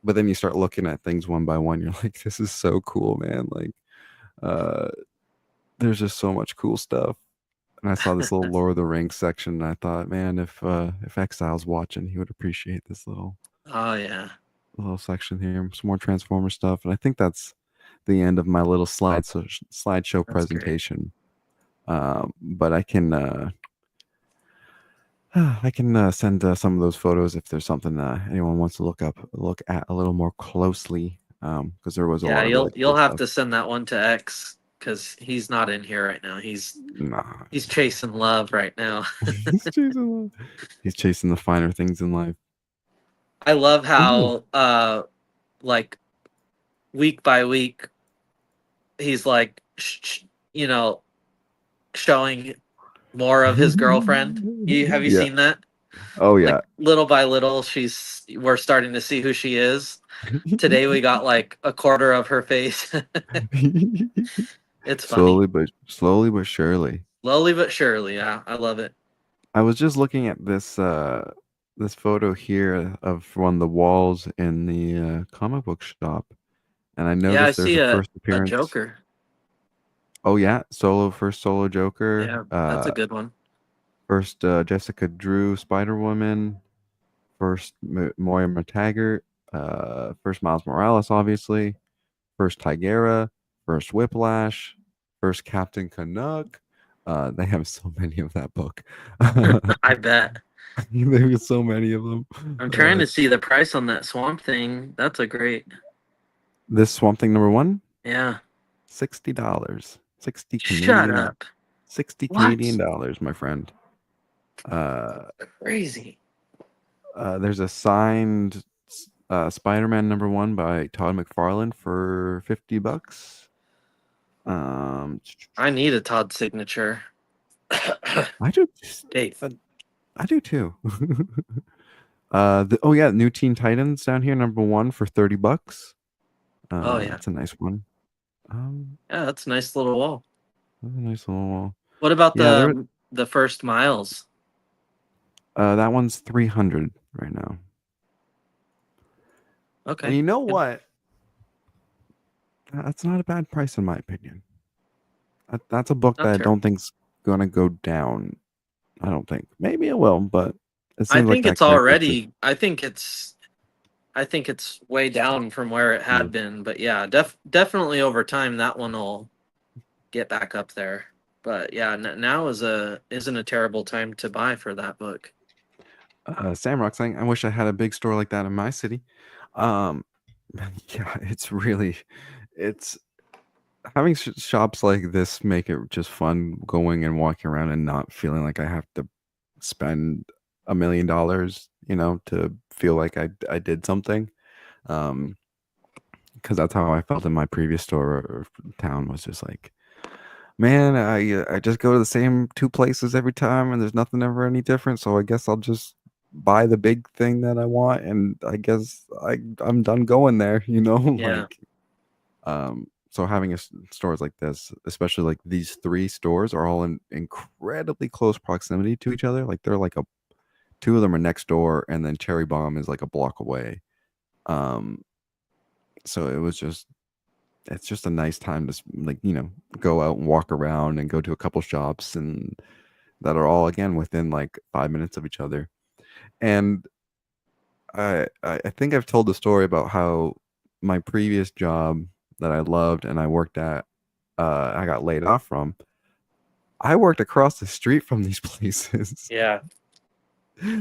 But then you start looking at things one by one. You're like, this is so cool, man. Like, uh, there's just so much cool stuff. And I saw this little Lord of the Rings section, and I thought, man, if Exile's watching, he would appreciate this Oh yeah. little section here. Some more Transformer stuff, and I think that's the end of my little slideshow That's great. presentation. But I can send some of those photos if there's something anyone wants to look at a little more closely. Because there was a Yeah, lot of really you'll cool have stuff. to send that one to X because he's not in here right now. Nah, He's chasing love right now. he's chasing the finer things in life. I love Ooh. how like week by week he's like you know showing more of his girlfriend. You have you Yeah. seen that? Oh Like yeah. little by little we're starting to see who she is. Today we got like a quarter of her face. It's funny. Slowly but surely. Slowly but surely, yeah. I love it. I was just looking at this photo here of one of the walls in the comic book shop, and I Yeah, I noticed there's see a first a appearance. Joker. Oh yeah, first solo Joker, Yeah, that's a good one. first Jessica Drew Spider Woman, first Moira McTaggart, first Miles Morales, obviously, first Tigera, first Whiplash, first Captain Canuck. They have so many of that book. I bet. There's so many of them. I'm trying to see the price on that Swamp Thing. That's a great. This Swamp Thing number one, Yeah. $60. 60 Shut Canadian, up. 60 Canadian What? dollars, my friend. Crazy. There's a signed Spider-Man number one by Todd McFarlane for $50. Um, I need a Todd signature. I do, Dave. I do too. Oh yeah, New Teen Titans down here, number one for $30. Oh yeah. That's a nice one. Um, Yeah, that's a nice little wall. that's a nice little. What about Yeah, there. the first Miles? That one's 300 right now. And Okay. you know Good. what? That's not a bad price in my opinion. That's a book Not that I don't terrible. think's gonna go down. I don't think. Maybe it will, but it I seems like think that it's character's just. already I think it's way down from where it Yeah. had been, but yeah, definitely over time that one will get back up there. But yeah, now isn't a terrible time to buy for that book. Samrock saying, "I wish I had a big store like that in my city." Um, yeah, it's having shops like this make it just fun going and walking around and not feeling like I have to spend $1 million, to feel like I did something. Because that's how I felt in my previous store or town was just like, Man, I just go to the same two places every time, and there's nothing ever any different. So I guess I'll just buy the big thing that I want, and I guess I'm done going there. Yeah. So having stores like this, especially like these three stores, are all in incredibly close proximity to each other. Like they're like two of them are next door, and then Cherry Bomb is like a block away. Um, so it's just a nice time to like go out and walk around and go to a couple shops and that are all again within like 5 minutes of each other. And I think I've told the story about how my previous job that I loved and I worked at, I got laid off from. I worked across the street from these places. Yeah.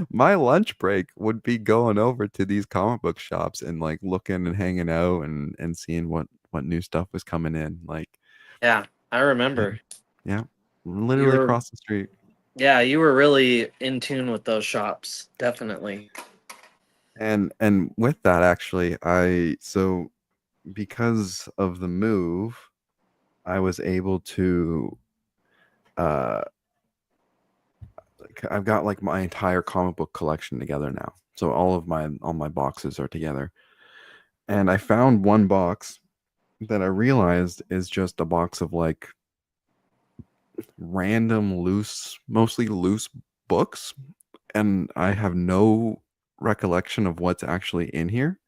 My lunch break would be going over to these comic book shops and like looking and hanging out and seeing what new stuff was coming in. Like, Yeah. I yeah, remember. yeah, You literally were across the street. Yeah, you were really in tune with those shops. Definitely. And with that, actually, because of the move, I was able to uh I've got like my entire comic book collection together now. So all my boxes are together. And I found one box that I realized is just a box of like random mostly loose books, and I have no recollection of what's actually in here.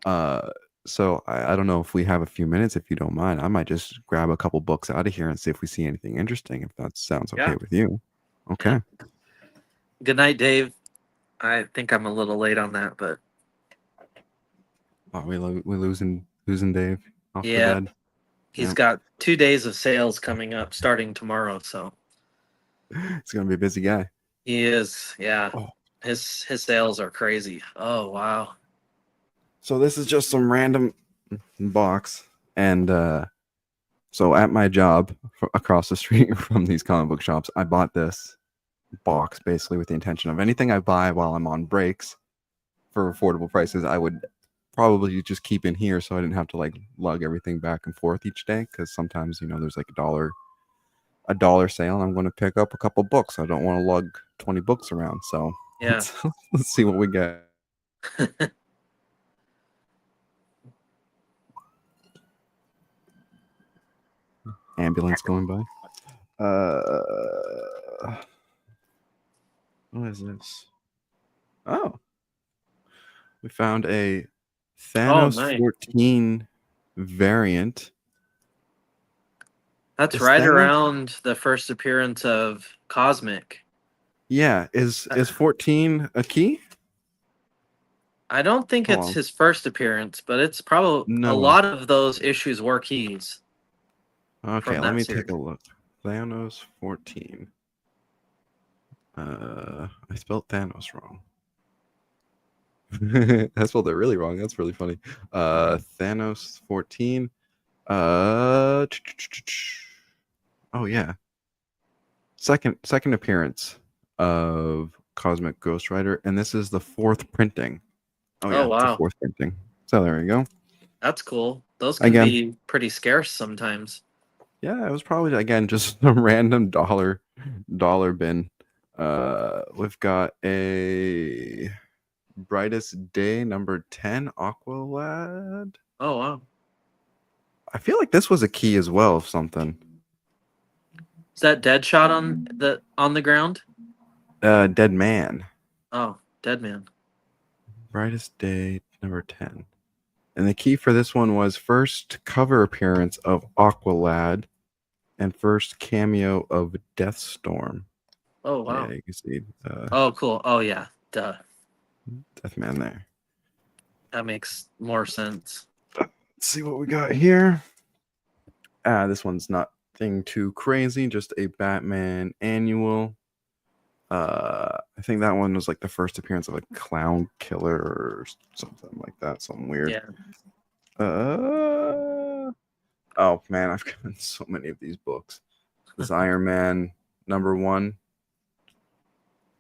Uh, so I don't know if we have a few minutes, if you don't mind. I might just grab a couple books out of here and see if we see anything interesting, if that sounds okay Yeah. with you. Yeah. Okay. Good night, Dave. I think I'm a little late on that, but Oh, we losing Dave off to yeah, bed. he's Yeah, got 2 days of sales coming up starting tomorrow. So it's gonna be a busy guy. he is. Yeah. Oh, His sales are crazy. Oh wow. so this is just some random box, and so at my job across the street from these comic book shops, I bought this box basically with the intention of anything I buy while I'm on breaks for affordable prices, I would probably just keep in here so I didn't have to like lug everything back and forth each day. Because sometimes there's like a dollar sale, and I'm going to pick up a couple books. I don't want to lug 20 books around. So Yeah. let's see what we get. Ambulance going by. What is this? Oh, we found a Oh, Thanos nice. 14 variant. That's Is right Thanos? around the first appearance of Cosmic. Yeah, is 14 a key? I don't think Hold it's on. his first appearance, but it's probably a No way. lot of those issues were keys Okay, from let that me series. take a look. Thanos 14. I spelled Thanos wrong. I spelled it really wrong. That's really funny. Thanos 14. Uh, oh yeah. Second appearance of Cosmic Ghost Rider, and this is the fourth printing. Oh Oh yeah, it's a wow, fourth printing. So there we go. that's cool. Those can Again, be pretty scarce sometimes. yeah, it was probably again just a random dollar bin. We've got a Brightest Day number 10 Aqualad. Oh wow, I feel like this was a key as well of something. is that Deadshot on the ground? Dead Man. Oh, Dead Man. Brightest Day number 10. And the key for this one was first cover appearance of Aqualad and first cameo of Deathstorm. Oh Oh yeah, wow. you can see Oh cool. Oh yeah. Duh. Deathman there. That makes more sense. Let's see what we got here. This one's nothing too crazy, just a Batman annual. I think that one was like the first appearance of a clown killer or something like that, something weird. Yeah. Oh man, I've gotten so many of these books. This Iron Man #1,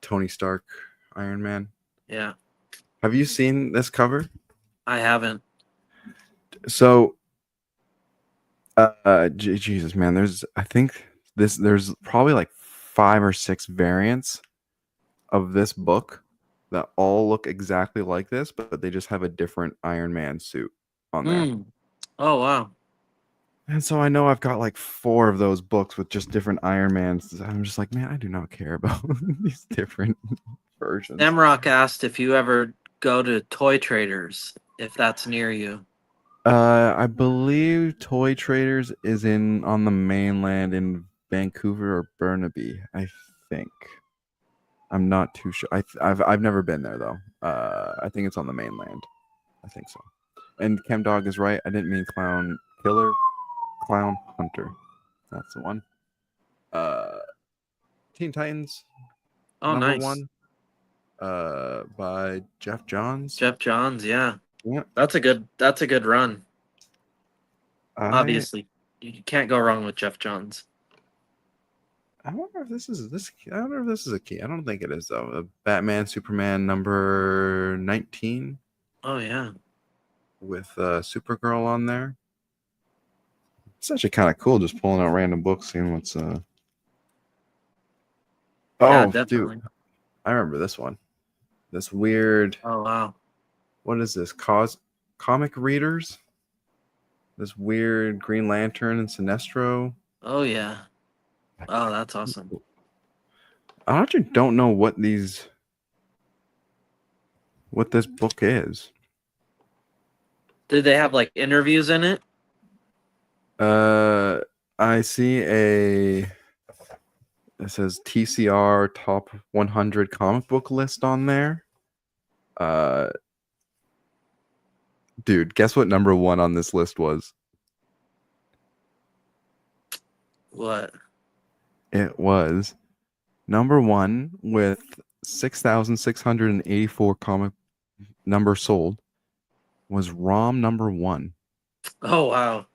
Tony Stark, Iron Man. Yeah. Have you seen this cover? I haven't. So Jesus, man. I think there's probably like 5 or 6 variants of this book that all look exactly like this, but they just have a different Iron Man suit on there. Hmm. Oh wow. And so I know I've got like 4 of those books with just different Iron Mans. I'm just like, man, I do not care about these different versions. Samrock asked if you ever go to Toy Traders, if that's near you. I believe Toy Traders is in on the mainland in Vancouver or Burnaby. I think. I'm not too sure. I've never been there though. I think it's on the mainland. I think so. And Chemdog is right. I didn't mean Clown Killer, Clown Hunter. That's the one. Uh, Teen Titans Oh, number nice. one. By Jeff Johns. Jeff Johns, yeah. Yeah. That's a good run. I Obviously. You can't go wrong with Jeff Johns. I wonder if this is this. I wonder if this is a key. I don't think it is though. Batman Superman number 19 Oh yeah. with Supergirl on there. It's actually kind of cool just pulling out random books, seeing what's Yeah, Oh, dude, definitely. I remember this one. This weird. Oh wow. What is this? Comic readers. This weird Green Lantern and Sinestro. Oh yeah. Oh, that's awesome. I actually don't know what this book is. Did they have like interviews in it? I see it says TCR top 100 comic book list on there. Uh, dude, guess what number 1 on this list was? What? It was number 1 with 6,684 comic numbers sold was ROM number 1. Oh wow.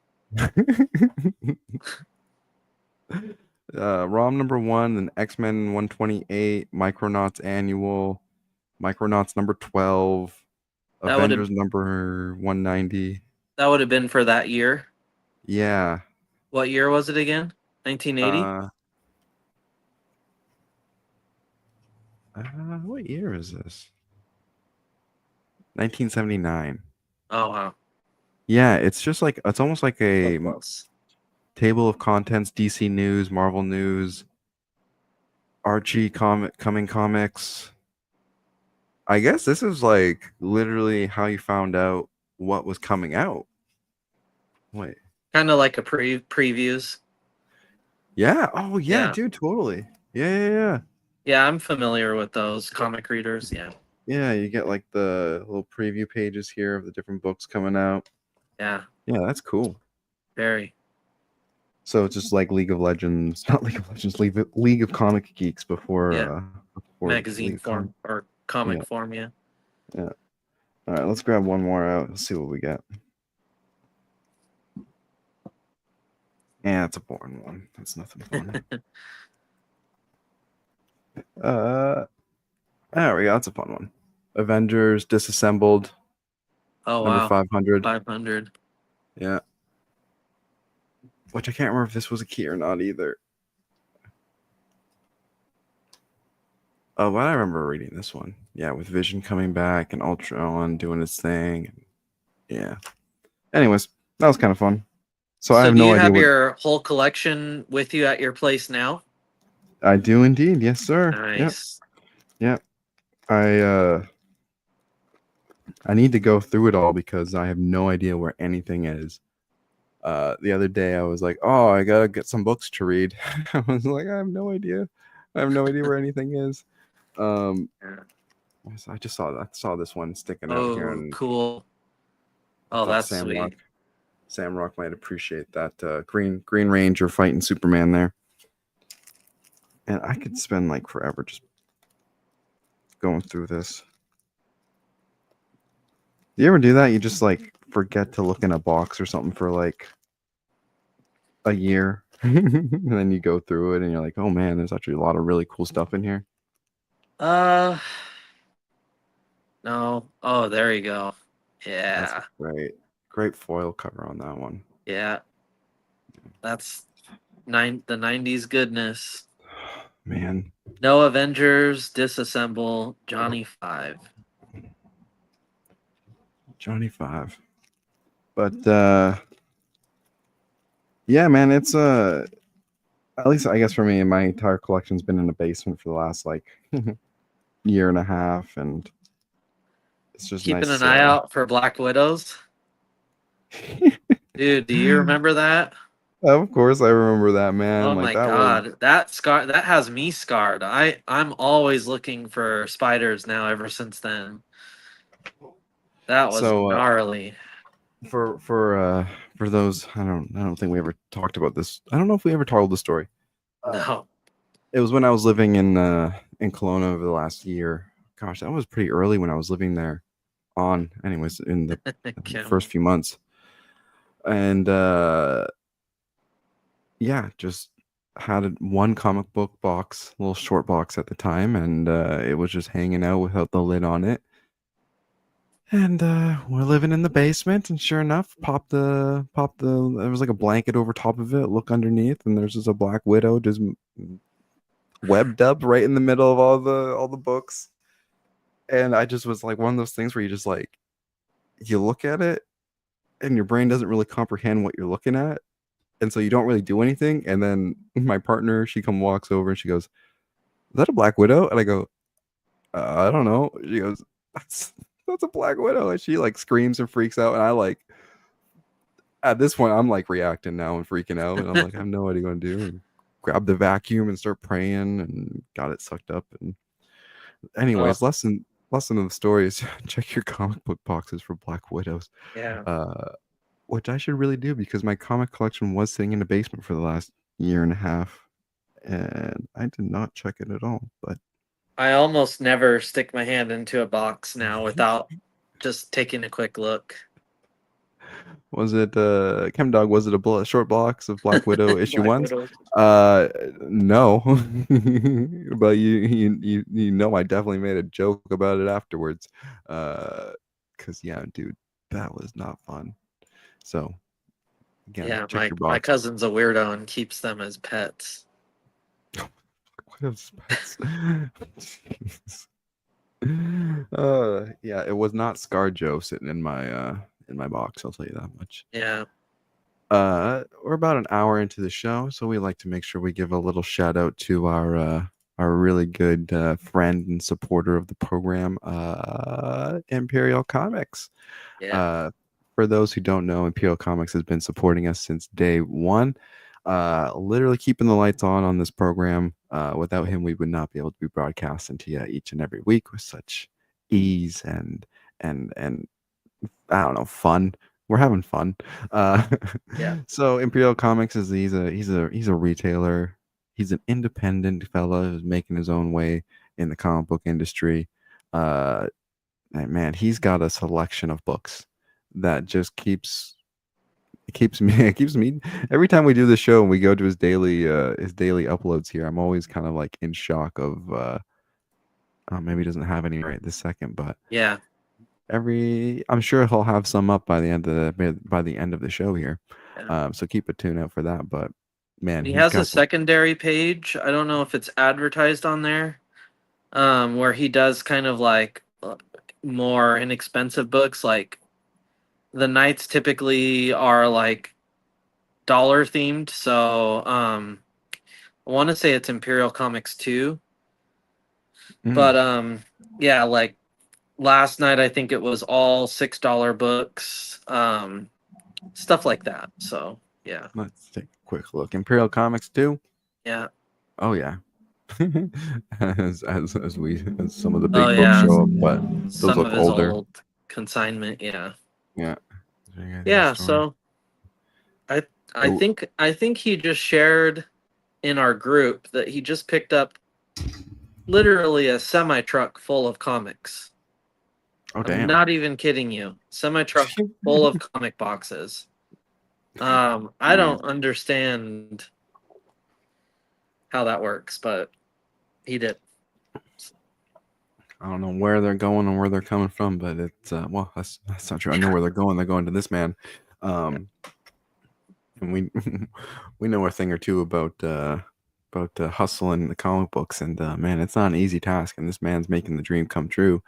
ROM number 1, then X-Men 128, Micronauts Annual, Micronauts number 12, That would have Avengers number 190. that would have been for that year. Yeah. What year was it again? 1980? Uh, what year is this? 1979. Oh wow. Yeah, it's just like it's almost like So a close. table of contents, DC News, Marvel News, Archie coming comics. I guess this is like literally how you found out what was coming out. Wait. Kind of like a previews. Yeah. Oh yeah, Yeah. dude, totally. Yeah. Yeah, I'm familiar with those comic readers. Yeah. Yeah, you get like the little preview pages here of the different books coming out. Yeah. Yeah, that's cool. Very. So it's just like League of Legends, not League of Legends, League of Comic Geeks before Yeah. before Magazine League of form or comic Yeah. form, yeah. Yeah. All right, let's grab one more out. Let's see what we got. Yeah, it's a boring one. That's nothing fun. There we go. That's a fun one. Avengers Disassembled, Oh number wow. 500. 500. Yeah. Which I can't remember if this was a key or not either. Oh, but I remember reading this one. Yeah, with Vision coming back and Ultron doing his thing. Yeah. Anyways, that was kind of fun. So I So have do no you idea have what your whole collection with you at your place now? I do indeed. Yes, sir. Nice. Yep. I need to go through it all because I have no idea where anything is. The other day I was like, oh, I gotta get some books to read. I was like, I have no idea. I have no idea where anything is. Yeah. So I just saw this one sticking out here, Oh, and cool. I Oh, thought that's sweet. Sam Rock might appreciate that Green Ranger fighting Superman there. And I could spend like forever just going through this. Do you ever do that? You just like forget to look in a box or something for like a year, and then you go through it, and you're like, "Oh man, there's actually a lot of really cool stuff in here." Uh no. Oh, there you go. That's Yeah. great foil cover on that one. Yeah. That's the 90s goodness. Man, No Avengers, Disassemble, Johnny Five. Johnny Five. But yeah, man, it's at least I guess for me, my entire collection's been in the basement for the last like year and a half, and it's just Keeping nice. an eye out for Black Widows. Dude, do you remember that? Of course, I remember that, man. Oh Like my that was god, that has me scarred. I'm always looking for spiders now ever since then. That was so. gnarly. For those, I don't think we ever talked about this. I don't know if we ever told the story. Uh, No. it was when I was living in Kelowna over the last year. Gosh, that was pretty early when I was living there. Anyways, in the Kim. first few months, and yeah, just had one comic book box, little short box at the time, and it was just hanging out without the lid on it. And we're living in the basement, and sure enough, pop the there was like a blanket over top of it. Look underneath, and there's just a Black Widow just webbed up right in the middle of all the books. And I just was like one of those things where you just like you look at it, and your brain doesn't really comprehend what you're looking at, and so you don't really do anything. And then my partner, she walks over and she goes, "Is that a Black Widow?" And I go, "I don't know." She goes, "That's a Black Widow," and she like screams and freaks out, and I like at this point, I'm like reacting now and freaking out, and I'm like, I have no idea what to do. And grab the vacuum and start praying, and got it sucked up. And Oh, anyways, lesson of the story is check your comic book boxes for Black Widows, yeah. uh, which I should really do because my comic collection was sitting in the basement for the last year and a half, and I did not check it at all. But I almost never stick my hand into a box now without just taking a quick look. was it Chem Dog? Was it a short box of Black Widow issue Black ones? Widows. No, but you know I definitely made a joke about it afterwards. Cause yeah, dude, that was not fun. So again, Yeah, check my your my box. cousin's a weirdo and keeps them as pets. What else? Jeez. Yeah, it was not ScarJo sitting in my box. I'll tell you that much. Yeah. We're about an hour into the show, so we like to make sure we give a little shout out to our really good friend and supporter of the program, Imperial Comics. Yeah. Uh, for those who don't know, Imperial Comics has been supporting us since day one. Literally keeping the lights on this program. Without him, we would not be able to be broadcasting to you each and every week with such ease and I don't know, fun. We're having fun. Uh, Yeah. so Imperial Comics is he's a retailer. He's an independent fella who's making his own way in the comic book industry. Uh, and man, he's got a selection of books that just keeps me it keeps me every time we do the show and we go to his daily uploads here. I'm always kind of like in shock of maybe he doesn't have any right this second, but Yeah. I'm sure he'll have some up by the end of the show here. Yeah. So keep a tune out for that. But man, He he's has a got some. secondary page. I don't know if it's advertised on there. Where he does kind of like more inexpensive books. Like the nights typically are like dollar themed. So I want to say it's Imperial Comics 2. Mm, But yeah, like last night I think it was all $6 books. Stuff like that. So yeah. let's take a quick look. Imperial Comics 2. Yeah. Oh yeah. as some of the Oh big books yeah. show up, but those Some look of his older. old consignment, yeah. Yeah. Yeah, so I I Oh, think I think he just shared in our group that he just picked up literally a semi truck full of comics. oh I'm damn. not even kidding you. Semi truck full of comic boxes. I Man, don't understand how that works, but he did. I don't know where they're going and where they're coming from, but it's well, that's not true. I know where they're going. They're going to this man. Um, and we we know a thing or two about hustling the comic books, and man, it's not an easy task. And this man's making the dream come true.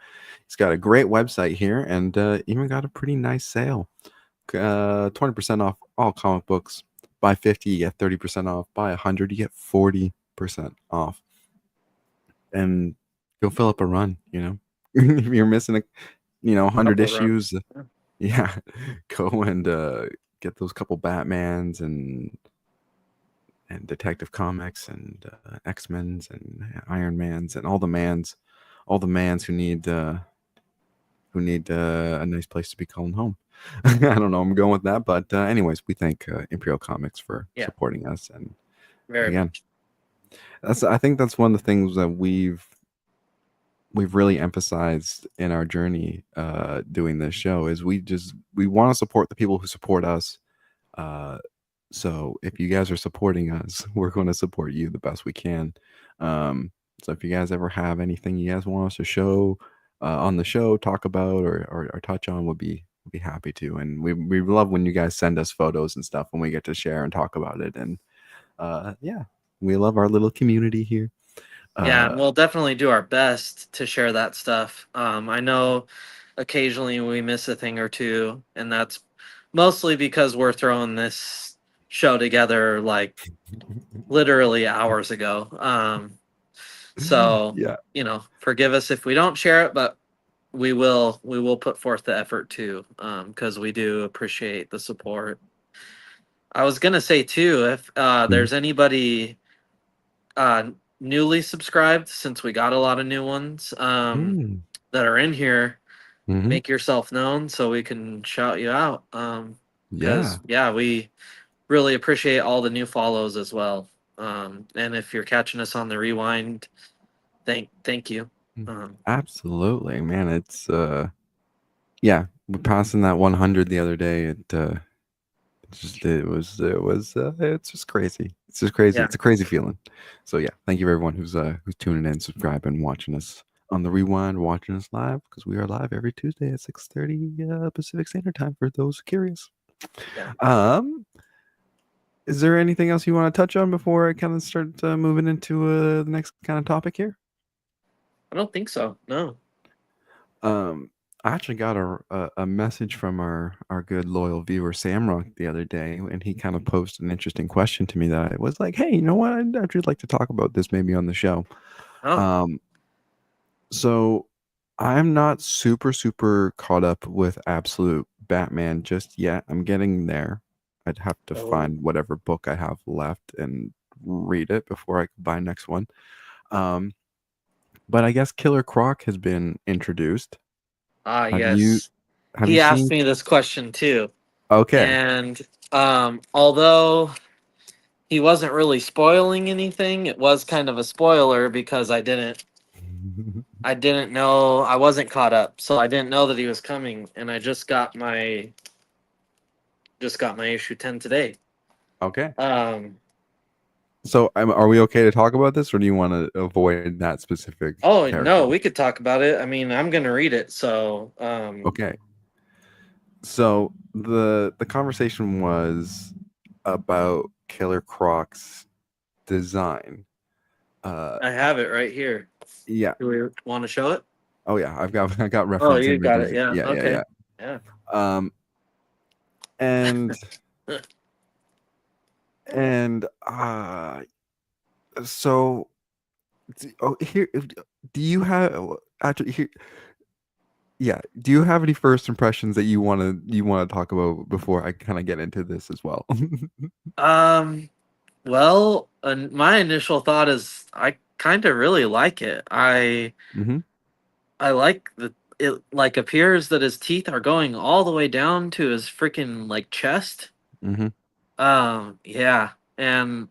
He's got a great website here, and even got a pretty nice sale. 20% off all comic books. Buy 50, you get 30% off. Buy 100, you get 40% off. And go fill up a run. If you're missing 100 Couple of runs. issues, yeah, go and get those couple Batmans and Detective Comics and X-Men's and Iron Man's and all the mans who need a nice place to be calling home. I don't know. I'm going with that, but anyways, we thank Imperial Comics for Yeah, supporting us, and very again, much. I think that's one of the things that we've really emphasized in our journey doing this show is we want to support the people who support us. So if you guys are supporting us, we're going to support you the best we can. So if you guys ever have anything you guys want us to show on the show, talk about or touch on, we'll be happy to. And we love when you guys send us photos and stuff when we get to share and talk about it. And yeah, we love our little community here. Yeah, and Uh, we'll definitely do our best to share that stuff. I know occasionally we miss a thing or two, and that's mostly because we're throwing this show together like literally hours ago. So yeah. forgive us if we don't share it, but we will put forth the effort too, because we do appreciate the support. I was gonna say too, if Mhm. there's anybody uh, newly subscribed, since we got a lot of new ones Mm. that are in here, Mhm. make yourself known so we can shout you out. Yeah. Because yeah, we really appreciate all the new follows as well. And if you're catching us on the rewind, thank you. Um, Absolutely, man. It's yeah, we're passing that 100 the other day. It's just crazy. It's just crazy. yeah, It's a crazy feeling. So yeah, thank you everyone who's tuning in, subscribing, watching us on the rewind, watching us live because we are live every Tuesday at 6:30 Pacific Standard Time for those curious. yeah. Um, is there anything else you want to touch on before I kind of start moving into the next kind of topic here? I don't think so. No. Um, I actually got a message from our good loyal viewer Samrock the other day, and he kind of posed an interesting question to me that I was like, "Hey, you know what? I'd actually like to talk about this maybe on the show." Oh. Um, so I'm not super caught up with Absolute Batman just yet. I'm getting there. I'd have to Oh. find whatever book I have left and read it before I buy next one. Um, but I guess Killer Croc has been introduced. Ah, Have you yes. have you He asked seen? me this question too, Okay. and although he wasn't really spoiling anything, it was kind of a spoiler because I didn't know, I wasn't caught up, so I didn't know that he was coming, and I just got my issue 10 today. Okay. Um So, are we okay to talk about this, or do you want to avoid that specific oh no, character? we could talk about it. I mean, I'm gonna read it, so Okay. So the conversation was about Killer Croc's design. Uh, I have it right here. yeah. Do we want to show it? Oh yeah. I got Oh, reference you got it. images. Yeah. Yeah. Okay. Yeah. Um, and and so here, do you have actually here? Yeah. Do you have any first impressions that you wanna talk about before I kind of get into this as well? um Well, my initial thought is I kind of really like it. Hmm. I like the it like appears that his teeth are going all the way down to his freaking like chest. Hmm. Yeah, and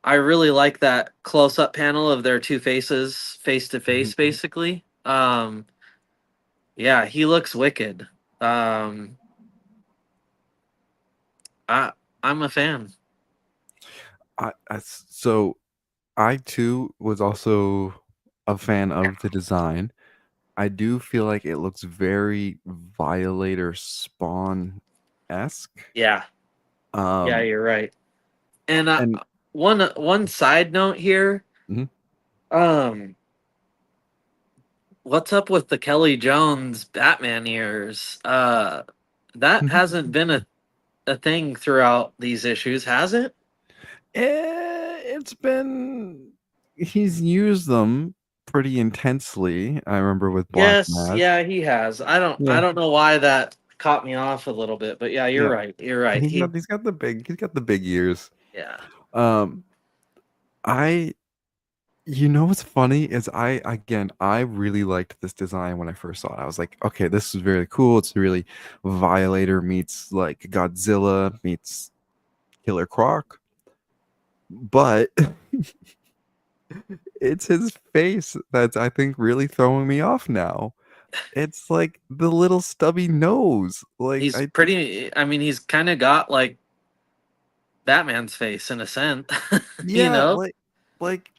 I really like that close up panel of their two faces face to face Hmm. basically. Yeah, he looks wicked. Um, I I'm a fan. So I too was also a fan of the design. I do feel like it looks very Violator Spawn esque. Yeah. Yeah, Um, you're right. And and one side note here, mhm, um, what's up with the Kelly Jones Batman ears? That mhm. hasn't been a thing throughout these issues, has it? It's been he's used them pretty intensely. I remember with Black Yes, Mask. yeah, he has. I Yeah, don't know why that caught me off a little bit, but yeah, you're yeah. right. You're right. He's got the big ears. Yeah. Um, I You know what's funny is I really liked this design when I first saw it. I was like, okay, this is really cool. It's really Violator meets like Godzilla meets Killer Croc, but it's his face that's I think really throwing me off now. It's like the little stubby nose. Like He's pretty I mean, he's kind of got like Batman's face in a sense, you yeah, know? like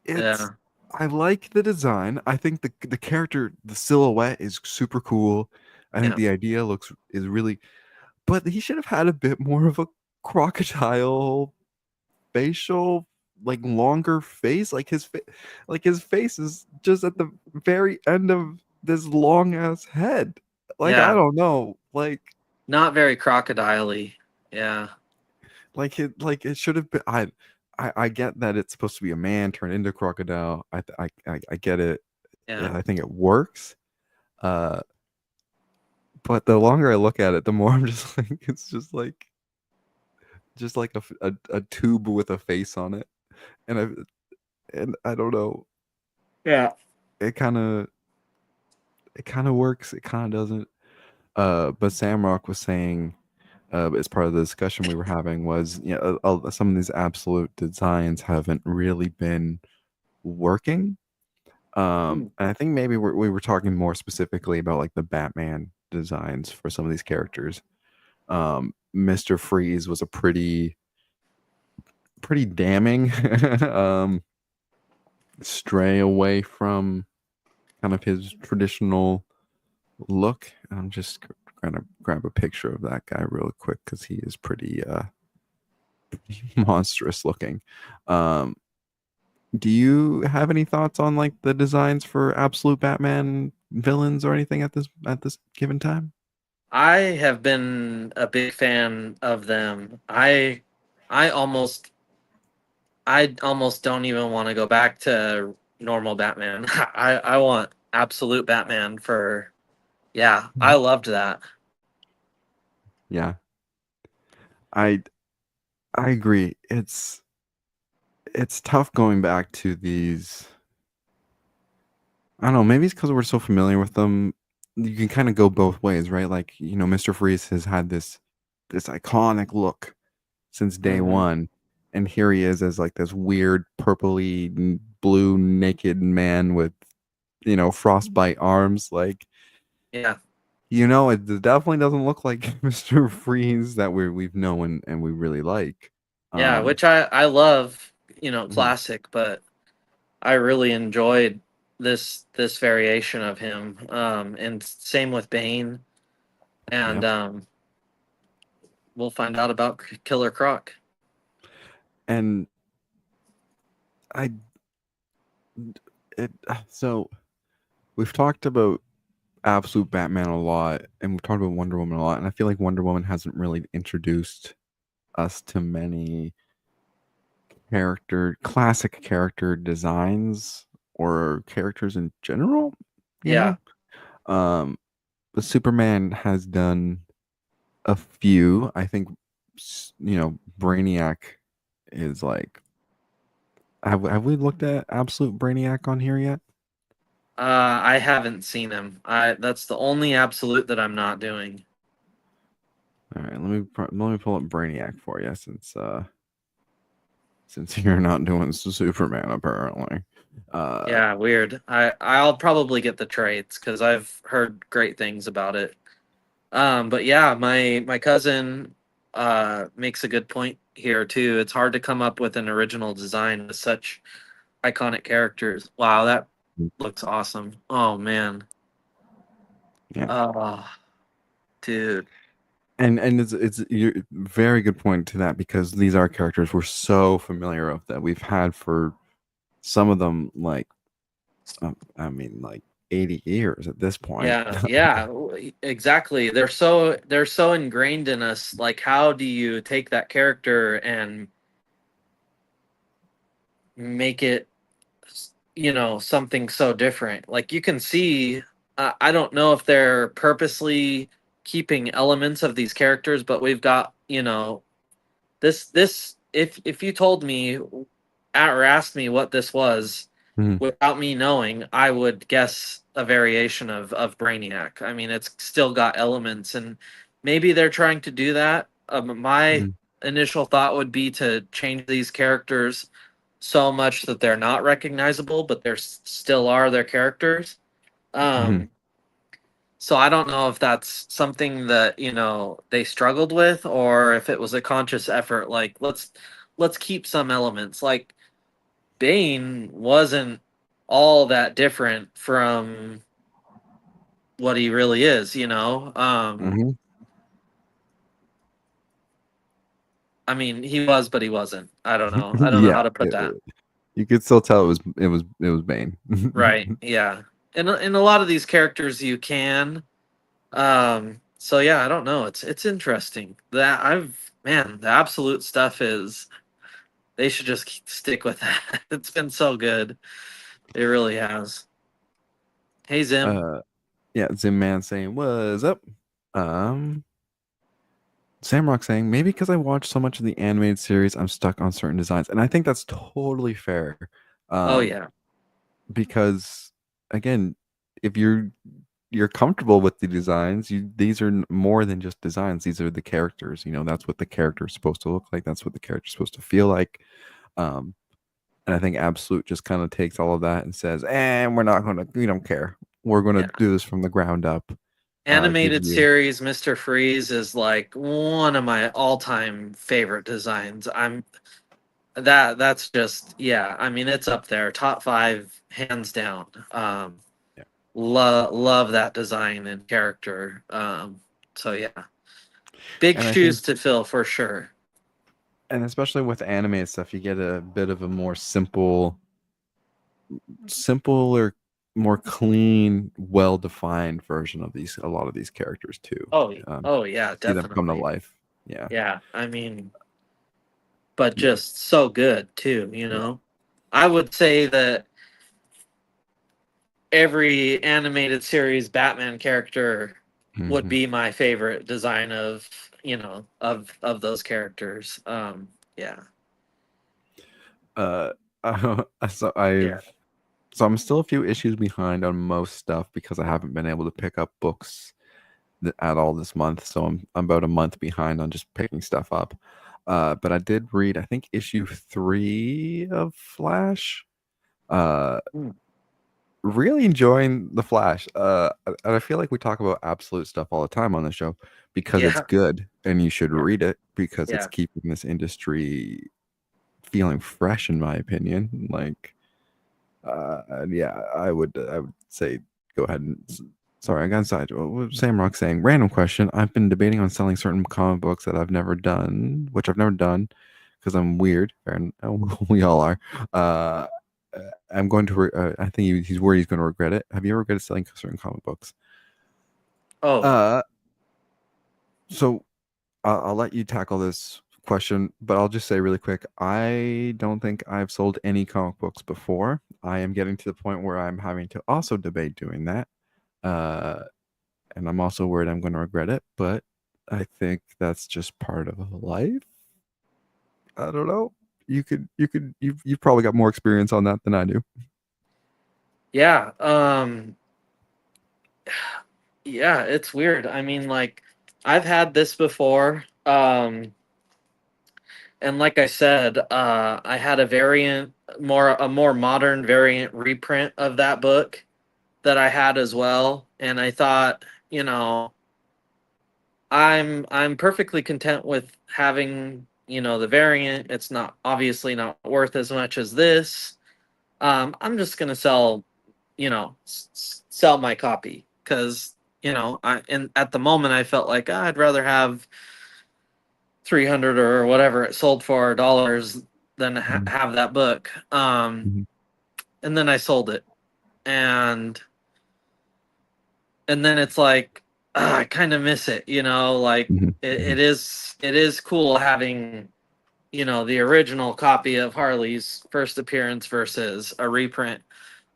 it's Yeah. I like the design. I think the character, the silhouette is super cool. I think Yeah. the idea is really, but he should have had a bit more of a crocodile facial, like longer face. Like his face is just at the very end of this long ass head. Like I Yeah. don't know, Not very crocodile-y. Yeah. like it should have been. I get that it's supposed to be a man turned into crocodile. I get it. Yeah. Yeah, I think it works. Uh, but the longer I look at it, the more I'm just like, it's just like a tube with a face on it, and I don't know. Yeah. It kind of it kind of works. It kind of doesn't. But Samrock was saying, as part of the discussion we were having, was some of these absolute designs haven't really been working. Mm. And I think maybe we were talking more specifically about like the Batman designs for some of these characters. Mr. Freeze was a pretty damning stray away from kind of his traditional look. I'm just gonna grab a picture of that guy real quick because he is pretty monstrous looking. Um, do you have any thoughts on like the designs for absolute Batman villains or anything at this given time? I have been a big fan of them. I almost I almost don't even want to go back to normal Batman. I want absolute Batman for yeah, I Mhm. loved that. Yeah, I I agree. It's tough going back to these. I don't know. Maybe it's because we're so familiar with them. You can kind of go both ways, right? Like Mr. Freeze has had this iconic look since day Hmm. one, and here he is as like this weird purpley blue naked man with frostbite arms. Like Yeah. it definitely doesn't look like Mr. Freeze that we've known and we really like. Yeah, Um, which I love, mhm, classic, but I really enjoyed this variation of him. And same with Bane, and yep. we'll find out about Killer Croc. And I it so we've talked about absolute Batman a lot, and we've talked about Wonder Woman a lot, and I feel like Wonder Woman hasn't really introduced us to many classic character designs or characters in general, you Yeah, know? Um, but Superman has done a few. I think, Brainiac is like, have we looked at Absolute Brainiac on here yet? I haven't seen him. I That's the only absolute that I'm not doing. All right, let me pull up Brainiac for you since you're not doing Superman apparently. Uh, Yeah, weird. I'll probably get the trades because I've heard great things about it. But yeah, my cousin makes a good point here too. It's hard to come up with an original design with such iconic characters. Wow, that looks awesome. Oh man. yeah, Oh, dude. And it's you very good point to that because these are characters we're so familiar of that we've had for some of them like I mean like 80 years at this point. Yeah, yeah, exactly. They're so ingrained in us. Like, how do you take that character and make it, something so different? Like, you can see, I don't know if they're purposely keeping elements of these characters, but we've got, this. If you told me or asked me what this was Mhm, without me knowing, I would guess a variation of Brainiac. I mean, it's still got elements, and maybe they're trying to do that. My mhm, initial thought would be to change these characters so much that they're not recognizable, but they're still are their characters. mhm. Um, so I don't know if that's something that, they struggled with, or if it was a conscious effort. Like, let's keep some elements. Like, Bane wasn't all that different from what he really is. Mhm. I mean, he was, but he wasn't. I don't know. I don't know how Yeah, to put that. you could still tell it was Bane. Right. Yeah. And in a lot of these characters you can. So yeah, I don't know. It's interesting. That I've man, the absolute stuff is they should just stick with that. It's been so good. It really has. Hey Zim. uh yeah, Zim Man saying, "What's up?" Um Samrock saying, maybe because I watched so much of the animated series, I'm stuck on certain designs. And I think that's totally fair. Oh Um, yeah. because again, if you're comfortable with the designs, these are more than just designs. These are the characters. That's what the character is supposed to look like. That's what the character is supposed to feel like. Um, and I think Absolute just kind of takes all of that and says, and we don't care. We're gonna Yeah. do this from the ground up. Give Animated you series Mr. Freeze is like one of my all-time favorite designs. That's just, yeah, I mean, it's up there. Top 5 hands down. yeah. Love that design and character. So yeah. Big And I think shoes to fill for sure. and especially with animated stuff, you get a bit of a more simpler, more clean, well-defined version of a lot of these characters too. Oh yeah, See them come to definitely. life. Yeah, Yeah, I mean, but yeah, just so good too. yeah. I would say that every animated series Batman character would Hmm. be my favorite design of those characters. Yeah. Uh, so Yeah. I'm still a few issues behind on most stuff because I haven't been able to pick up books at all this month. So I'm about a month behind on just picking stuff up. But I did read, I think, issue 3 of Flash. Uh, Mm. really enjoying the Flash. And I feel like we talk about absolute stuff all the time on the show because it's Yeah. good and you should Yeah. read it because it's Yeah. keeping this industry feeling fresh, in my opinion. Like, yeah, I would say go ahead and. Sorry, I got inside. Sam Rock saying, random question. I've been debating on selling certain comic books that I've never done, which I've never done because I'm weird. And we all are. Uh, I'm going to. I think he's worried he's going to regret it. Have you ever regretted selling certain comic books? Oh, Uh, so I'll let you tackle this question, but I'll just say really quick. I don't think I've sold any comic books before. I am getting to the point where I'm having to also debate doing that. Uh, and I'm also worried I'm going to regret it, but I think that's just part of life. I don't know. You've probably got more experience on that than I do. yeah. Yeah, it's weird. I mean, like, I've had this before. And like I said, I had a more modern variant reprint of that book that I had as well. And I thought, I'm perfectly content with having, the variant. It's not obviously not worth as much as this. I'm just gonna sell my copy because you know, and at the moment I felt like I'd rather have 300 or whatever it sold for dollars than Mhm. have that book. Mhm. And then I sold it, and then it's like, I kind of miss it, you know, like Mhm. it Mhm. is cool having, you know, the original copy of Harley's first appearance versus a reprint.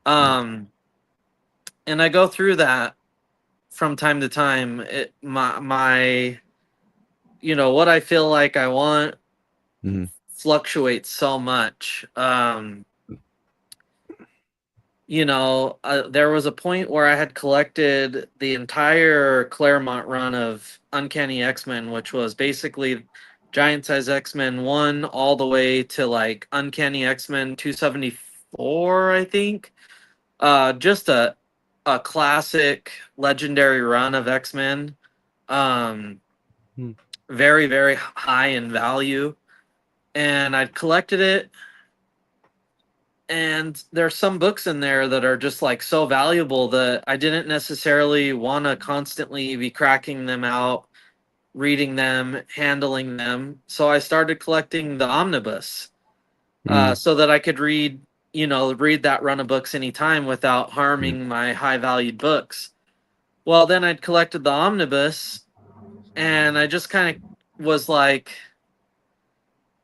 Yeah. Um, and I go through that from time to time. My you know what I feel like I want Mhm. fluctuates so much. You know, there was a point where I had collected the entire Claremont run of Uncanny X-Men, which was basically Giant Size X-Men 1 all the way to like Uncanny X-Men 274, I think. Just a classic legendary run of X-Men. Um, Mhm. very, very high in value. And I'd collected it, and there's some books in there that are just like so valuable that I didn't necessarily want to constantly be cracking them out, reading them, handling them. So I started collecting the omnibus, Mhm. so that I could read, you know, read that run of books anytime without Yeah. harming my high valued books. Well, then I'd collected the omnibus, and I just kind of was like,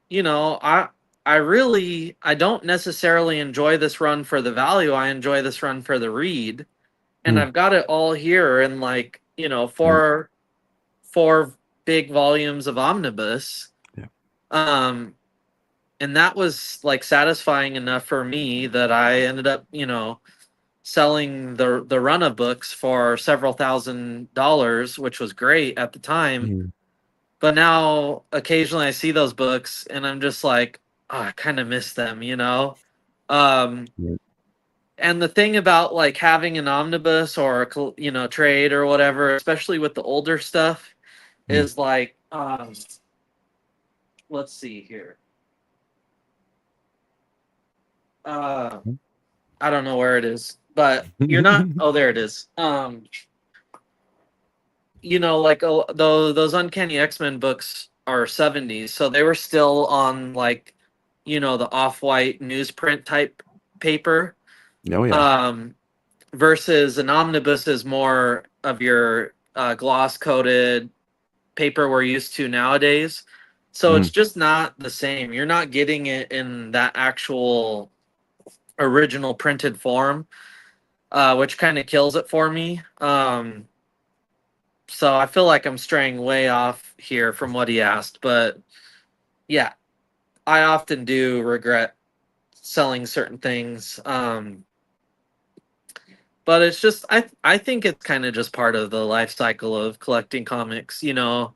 you know, I don't necessarily enjoy this run for the value. I enjoy this run for the read. And Mhm. I've got it all here in like, you know, Yeah. four big volumes of omnibus. Yeah. Um and that was like satisfying enough for me that I ended up, you know, selling the run of books for several $1,000s, which was great at the time. Mhm. But now occasionally I see those books and I'm just like, oh, I kind of miss them, you know? Um, Yeah. and the thing about like having an omnibus or you know, trade or whatever, especially with the older stuff, Mhm. is like, let's see here. Uh, I don't know where it is, but you're not. Oh, there it is. You know, like those Uncanny X-Men books are 70s, so they were still on like, you know, the off-white newsprint type paper. Oh yeah. Um, versus an omnibus is more of your gloss coated paper we're used to nowadays. So it's Mhm. just not the same. You're not getting it in that actual original printed form, which kind of kills it for me. So I feel like I'm straying way off here from what he asked, but yeah, I often do regret selling certain things. But it's just I think it's kind of just part of the life cycle of collecting comics. You know,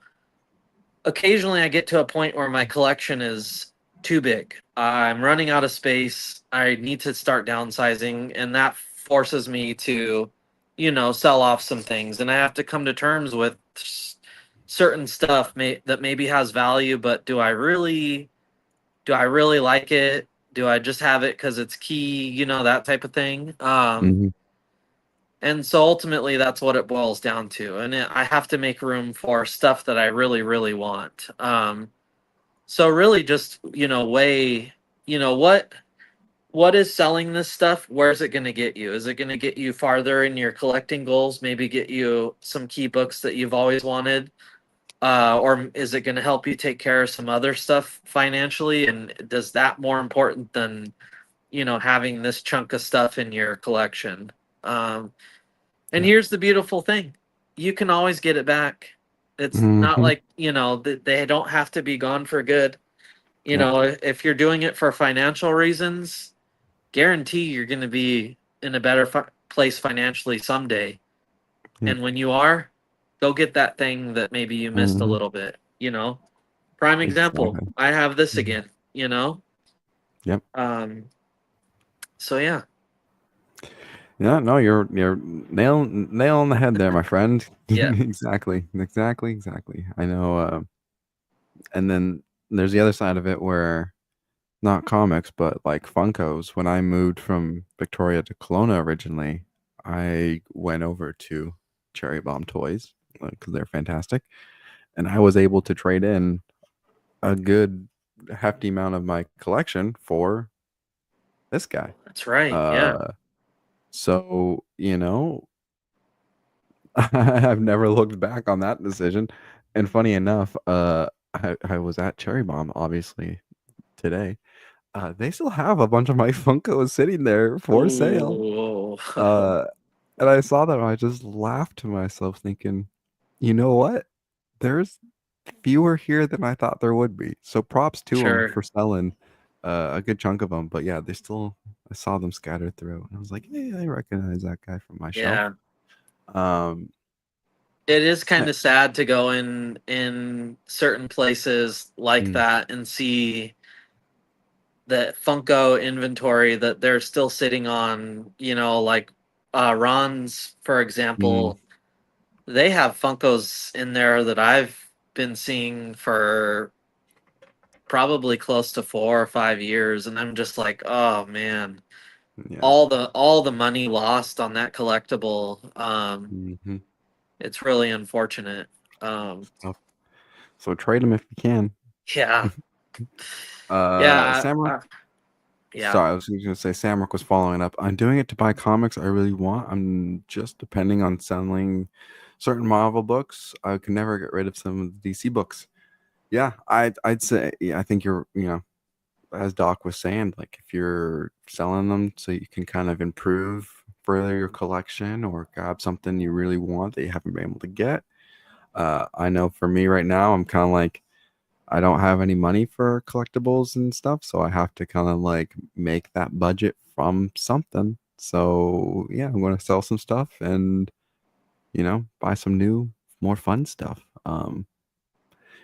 occasionally I get to a point where my collection is too big. I'm running out of space. I need to start downsizing, and that forces me to, you know, sell off some things, and I have to come to terms with certain stuff that maybe has value, but do I really like it? Do I just have it because it's key? You know, that type of thing. Mhm. And so ultimately, that's what it boils down to. And I have to make room for stuff that I really, really want. So really, just you know, weigh, you know, what is selling this stuff? Where's it going to get you? Is it going to get you farther in your collecting goals? Maybe get you some key books that you've always wanted, or is it going to help you take care of some other stuff financially? And does that more important than, you know, having this chunk of stuff in your collection? Um, and Yeah. here's the beautiful thing. You can always get it back. It's not Mhm. like, you know, they don't have to be gone for good. You Yeah. know, if you're doing it for financial reasons, guarantee you're going to be in a better place financially someday. Yeah. And when you are, go get that thing that maybe you missed a Mhm. little bit, you know? Prime example, Exactly. I have this Mhm. again, you know? Yep. Um, so yeah. Yeah, no, you're nail on the head there, my friend. Yeah. Exactly. Exactly, exactly. I know, and then there's the other side of it where not comics, but like Funkos. When I moved from Victoria to Kelowna originally, I went over to Cherry Bomb toys because they're fantastic, and I was able to trade in a good hefty amount of my collection for this guy. That's right. Yeah. Uh, so I've never looked back on that decision. And funny enough, I was at Cherry Bomb obviously today. They still have a bunch of my Funkos sitting there for sale. Ooh. Uh, and I saw them, I just laughed to myself, thinking, you know what? There's fewer here than I thought there would be. So props to them Sure. for selling a good chunk of them. But yeah, they still, I saw them scattered through, and I was like, hey, I recognize that guy from my shelf. Yeah. Um, It is kind I- of sad to go in certain places like mm, that and see the Funko inventory that they're still sitting on, like Ron's, for mm, example, they have Funkos in there that I've been seeing for probably close to 4 or 5 years, and I'm just like, oh man, yeah. all the money lost on that collectible. Hmm. It's really unfortunate. Um, So trade them if you can. yeah, yeah, Samrock. yeah. Sorry, I was going to say Samrock was following up. I'm doing it to buy comics I really want. I'm just depending on selling certain Marvel books. I could never get rid of some of the DC books. Yeah, I'd say yeah, I think you're as Doc was saying, like if you're selling them so you can kind of improve further your collection or grab something you really want that you haven't been able to get. I know for me right now, I'm kind of like I don't have any money for collectibles and stuff, so I have to kind of like make that budget from something. So yeah, I'm going to sell some stuff and buy some new, more fun stuff.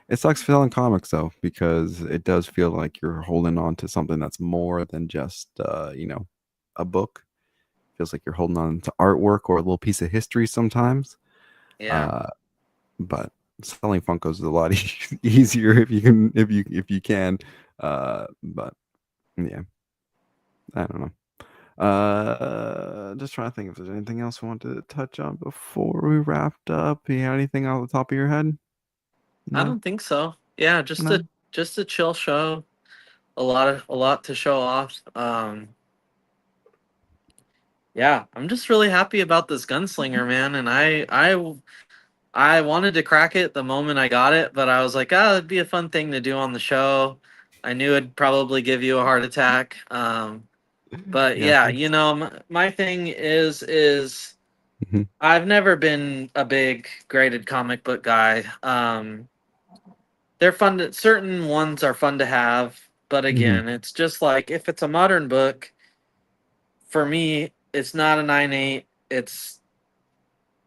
It sucks selling comics though, because it does feel like you're holding on to something that's more than just a book. Feels like you're holding on to artwork or a little piece of history sometimes. Yeah. Uh, but selling Funkos is a lot easier if you can. But yeah, I don't know. Just trying to think if there's anything else I wanted to touch on before we wrapped up. You have anything off the top of your head? I No, don't think so. Yeah, just no. a chill show. A lot to show off. Yeah, I'm just really happy about this gunslinger, man. And I wanted to crack it the moment I got it, but I was like, it'd be a fun thing to do on the show. I knew it'd probably give you a heart attack. But Yeah, yeah, thanks. my thing is Mhm. I've never been a big graded comic book guy. They're fun to, certain ones are fun to have, but Mhm. again, it's just like if it's a modern book, for me, it's not a 9.8. It's,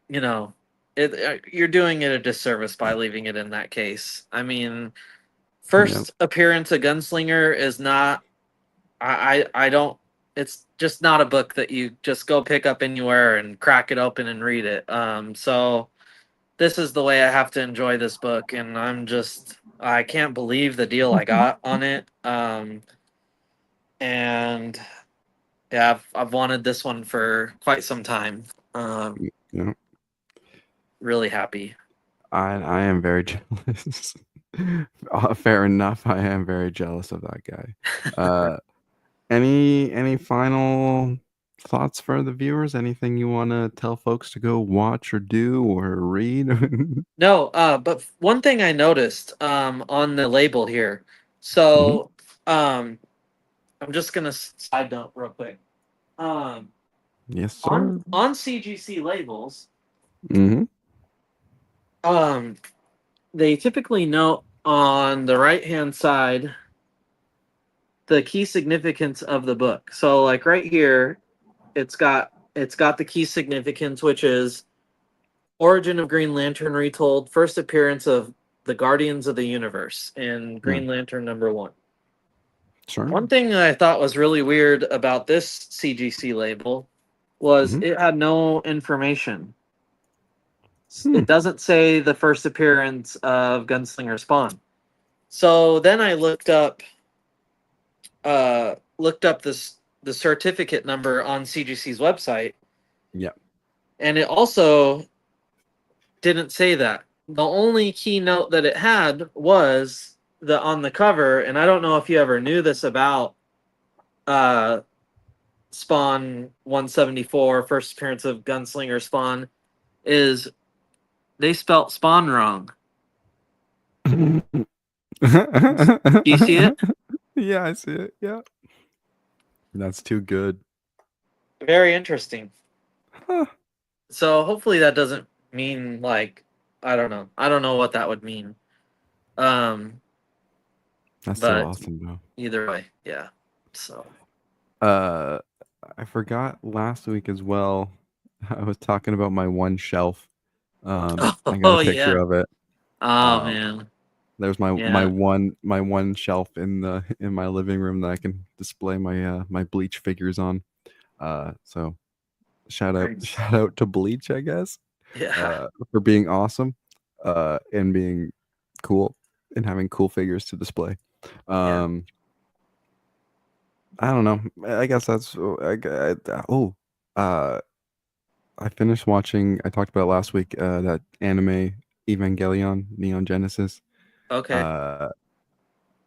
you know, you're doing it a disservice by leaving it in that case. I mean, Yeah. first appearance of Gunslinger is not I don't it's just not a book that you just go pick up anywhere and crack it open and read it. So this is the way I have to enjoy this book, and I can't believe the deal I got on it. And yeah, I've wanted this one for quite some time. Um, Yeah. really happy. I am very jealous. Fair enough. I am very jealous of that guy. Uh, any final thoughts for the viewers? Anything you want to tell folks to go watch or do or read? No, but one thing I noticed on the label here. Mhm. So I'm just gonna side note real quick. Um, Yes, on sir. CGC labels, Hmm. um, they typically note on the right hand side the key significance of the book. So like right here, it's got the key significance, which is origin of Green Lantern retold, first appearance of the Guardians of the Universe in Yeah, Green Lantern #1. sure. One thing that I thought was really weird about this CGC label was Hmm. it had no information. Hmm. It doesn't say the first appearance of Gunslinger Spawn. So then I looked up the certificate number on CGC's website, Yeah. and it also didn't say that. The only keynote that it had was the on the cover, and I don't know if you ever knew this about uh Spawn 174, first appearance of Gunslinger Spawn, is they spelt Spawn wrong. Do you see it? Yeah, I see it. Yeah. That's too good. Very interesting. Huh. So hopefully that doesn't mean like I don't know. I don't know what that would mean. Um, That's still but awesome though. either way, yeah. So Uh, I forgot last week as well. I was talking about my one shelf. I got a oh picture yeah. of it. Oh Um, man. there's my Yeah. one shelf in my living room that I can display my Bleach figures on. So Nice. shout out to Bleach, I guess, Yeah. for being awesome, and being cool and having cool figures to display. Yeah. Um, I don't know. I guess that's oh, uh, I finished watching. I talked about it last week. That anime Evangelion Neon Genesis. Okay. Uh,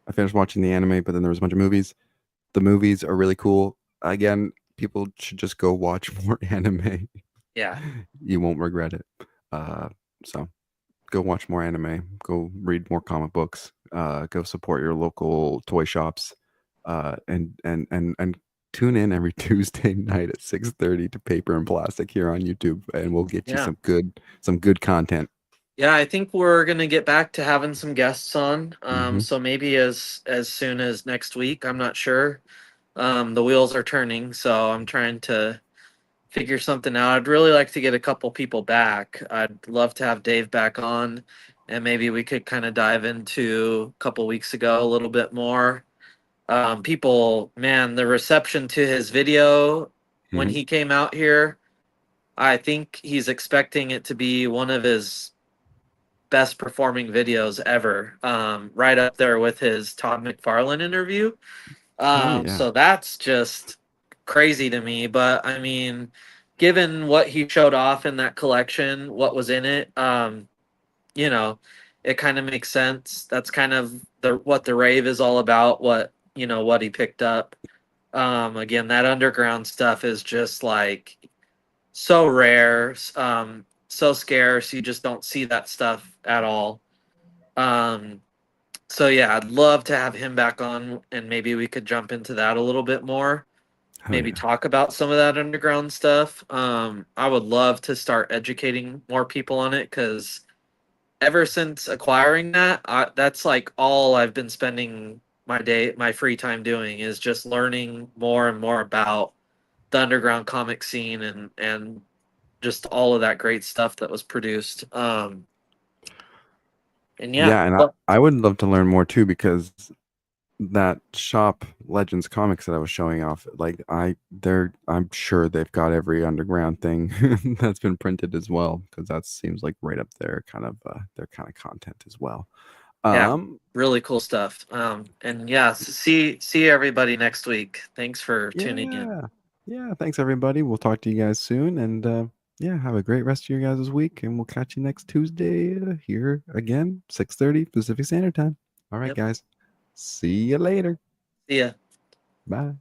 I finished watching the anime, but then there was a bunch of movies. The movies are really cool. Again, people should just go watch more anime. Yeah. You won't regret it. Uh, so go watch more anime. Go read more comic books. Go support your local toy shops. And tune in every Tuesday night at 6:30 to Paper and Plastic here on YouTube, and we'll get you Yeah. some good content. Yeah, I think we're gonna get back to having some guests on. Hmm. So maybe as soon as next week. I'm not sure. The wheels are turning, so I'm trying to figure something out. I'd really like to get a couple people back. I'd love to have Dave back on, and maybe we could kind of dive into a couple weeks ago a little bit more. People, man, the reception to his video when Hmm. he came out here, I think he's expecting it to be one of his best performing videos ever. Right up there with his Todd McFarlane interview. Oh yeah. So that's just crazy to me. But I mean, given what he showed off in that collection, what was in it, you know, it kind of makes sense. That's kind of what the rave is all about. What what he picked up. Again, that underground stuff is just like so rare, so scarce. You just don't see that stuff at all. Um, so yeah, I'd love to have him back on, and maybe we could jump into that a little bit more. Oh Maybe yeah. talk about some of that underground stuff. I would love to start educating more people on it because ever since acquiring that, that's like all I've been spending my free time doing is just learning more and more about the underground comic scene and just all of that great stuff that was produced. And yeah, Yeah, and but I would love to learn more too, because that shop Legends Comics that I was showing off, like I'm sure they've got every underground thing that's been printed as well, because that seems like right up there kind of their kind of content as well. yeah, Um really cool stuff. And yeah, see everybody next week. Thanks for tuning in. yeah. Yeah, thanks everybody. We'll talk to you guys soon, and yeah, have a great rest of your guys' week, and we'll catch you next Tuesday here again, 6:30 Pacific Standard Time. All right, Yep. guys. See you later. See ya. Bye.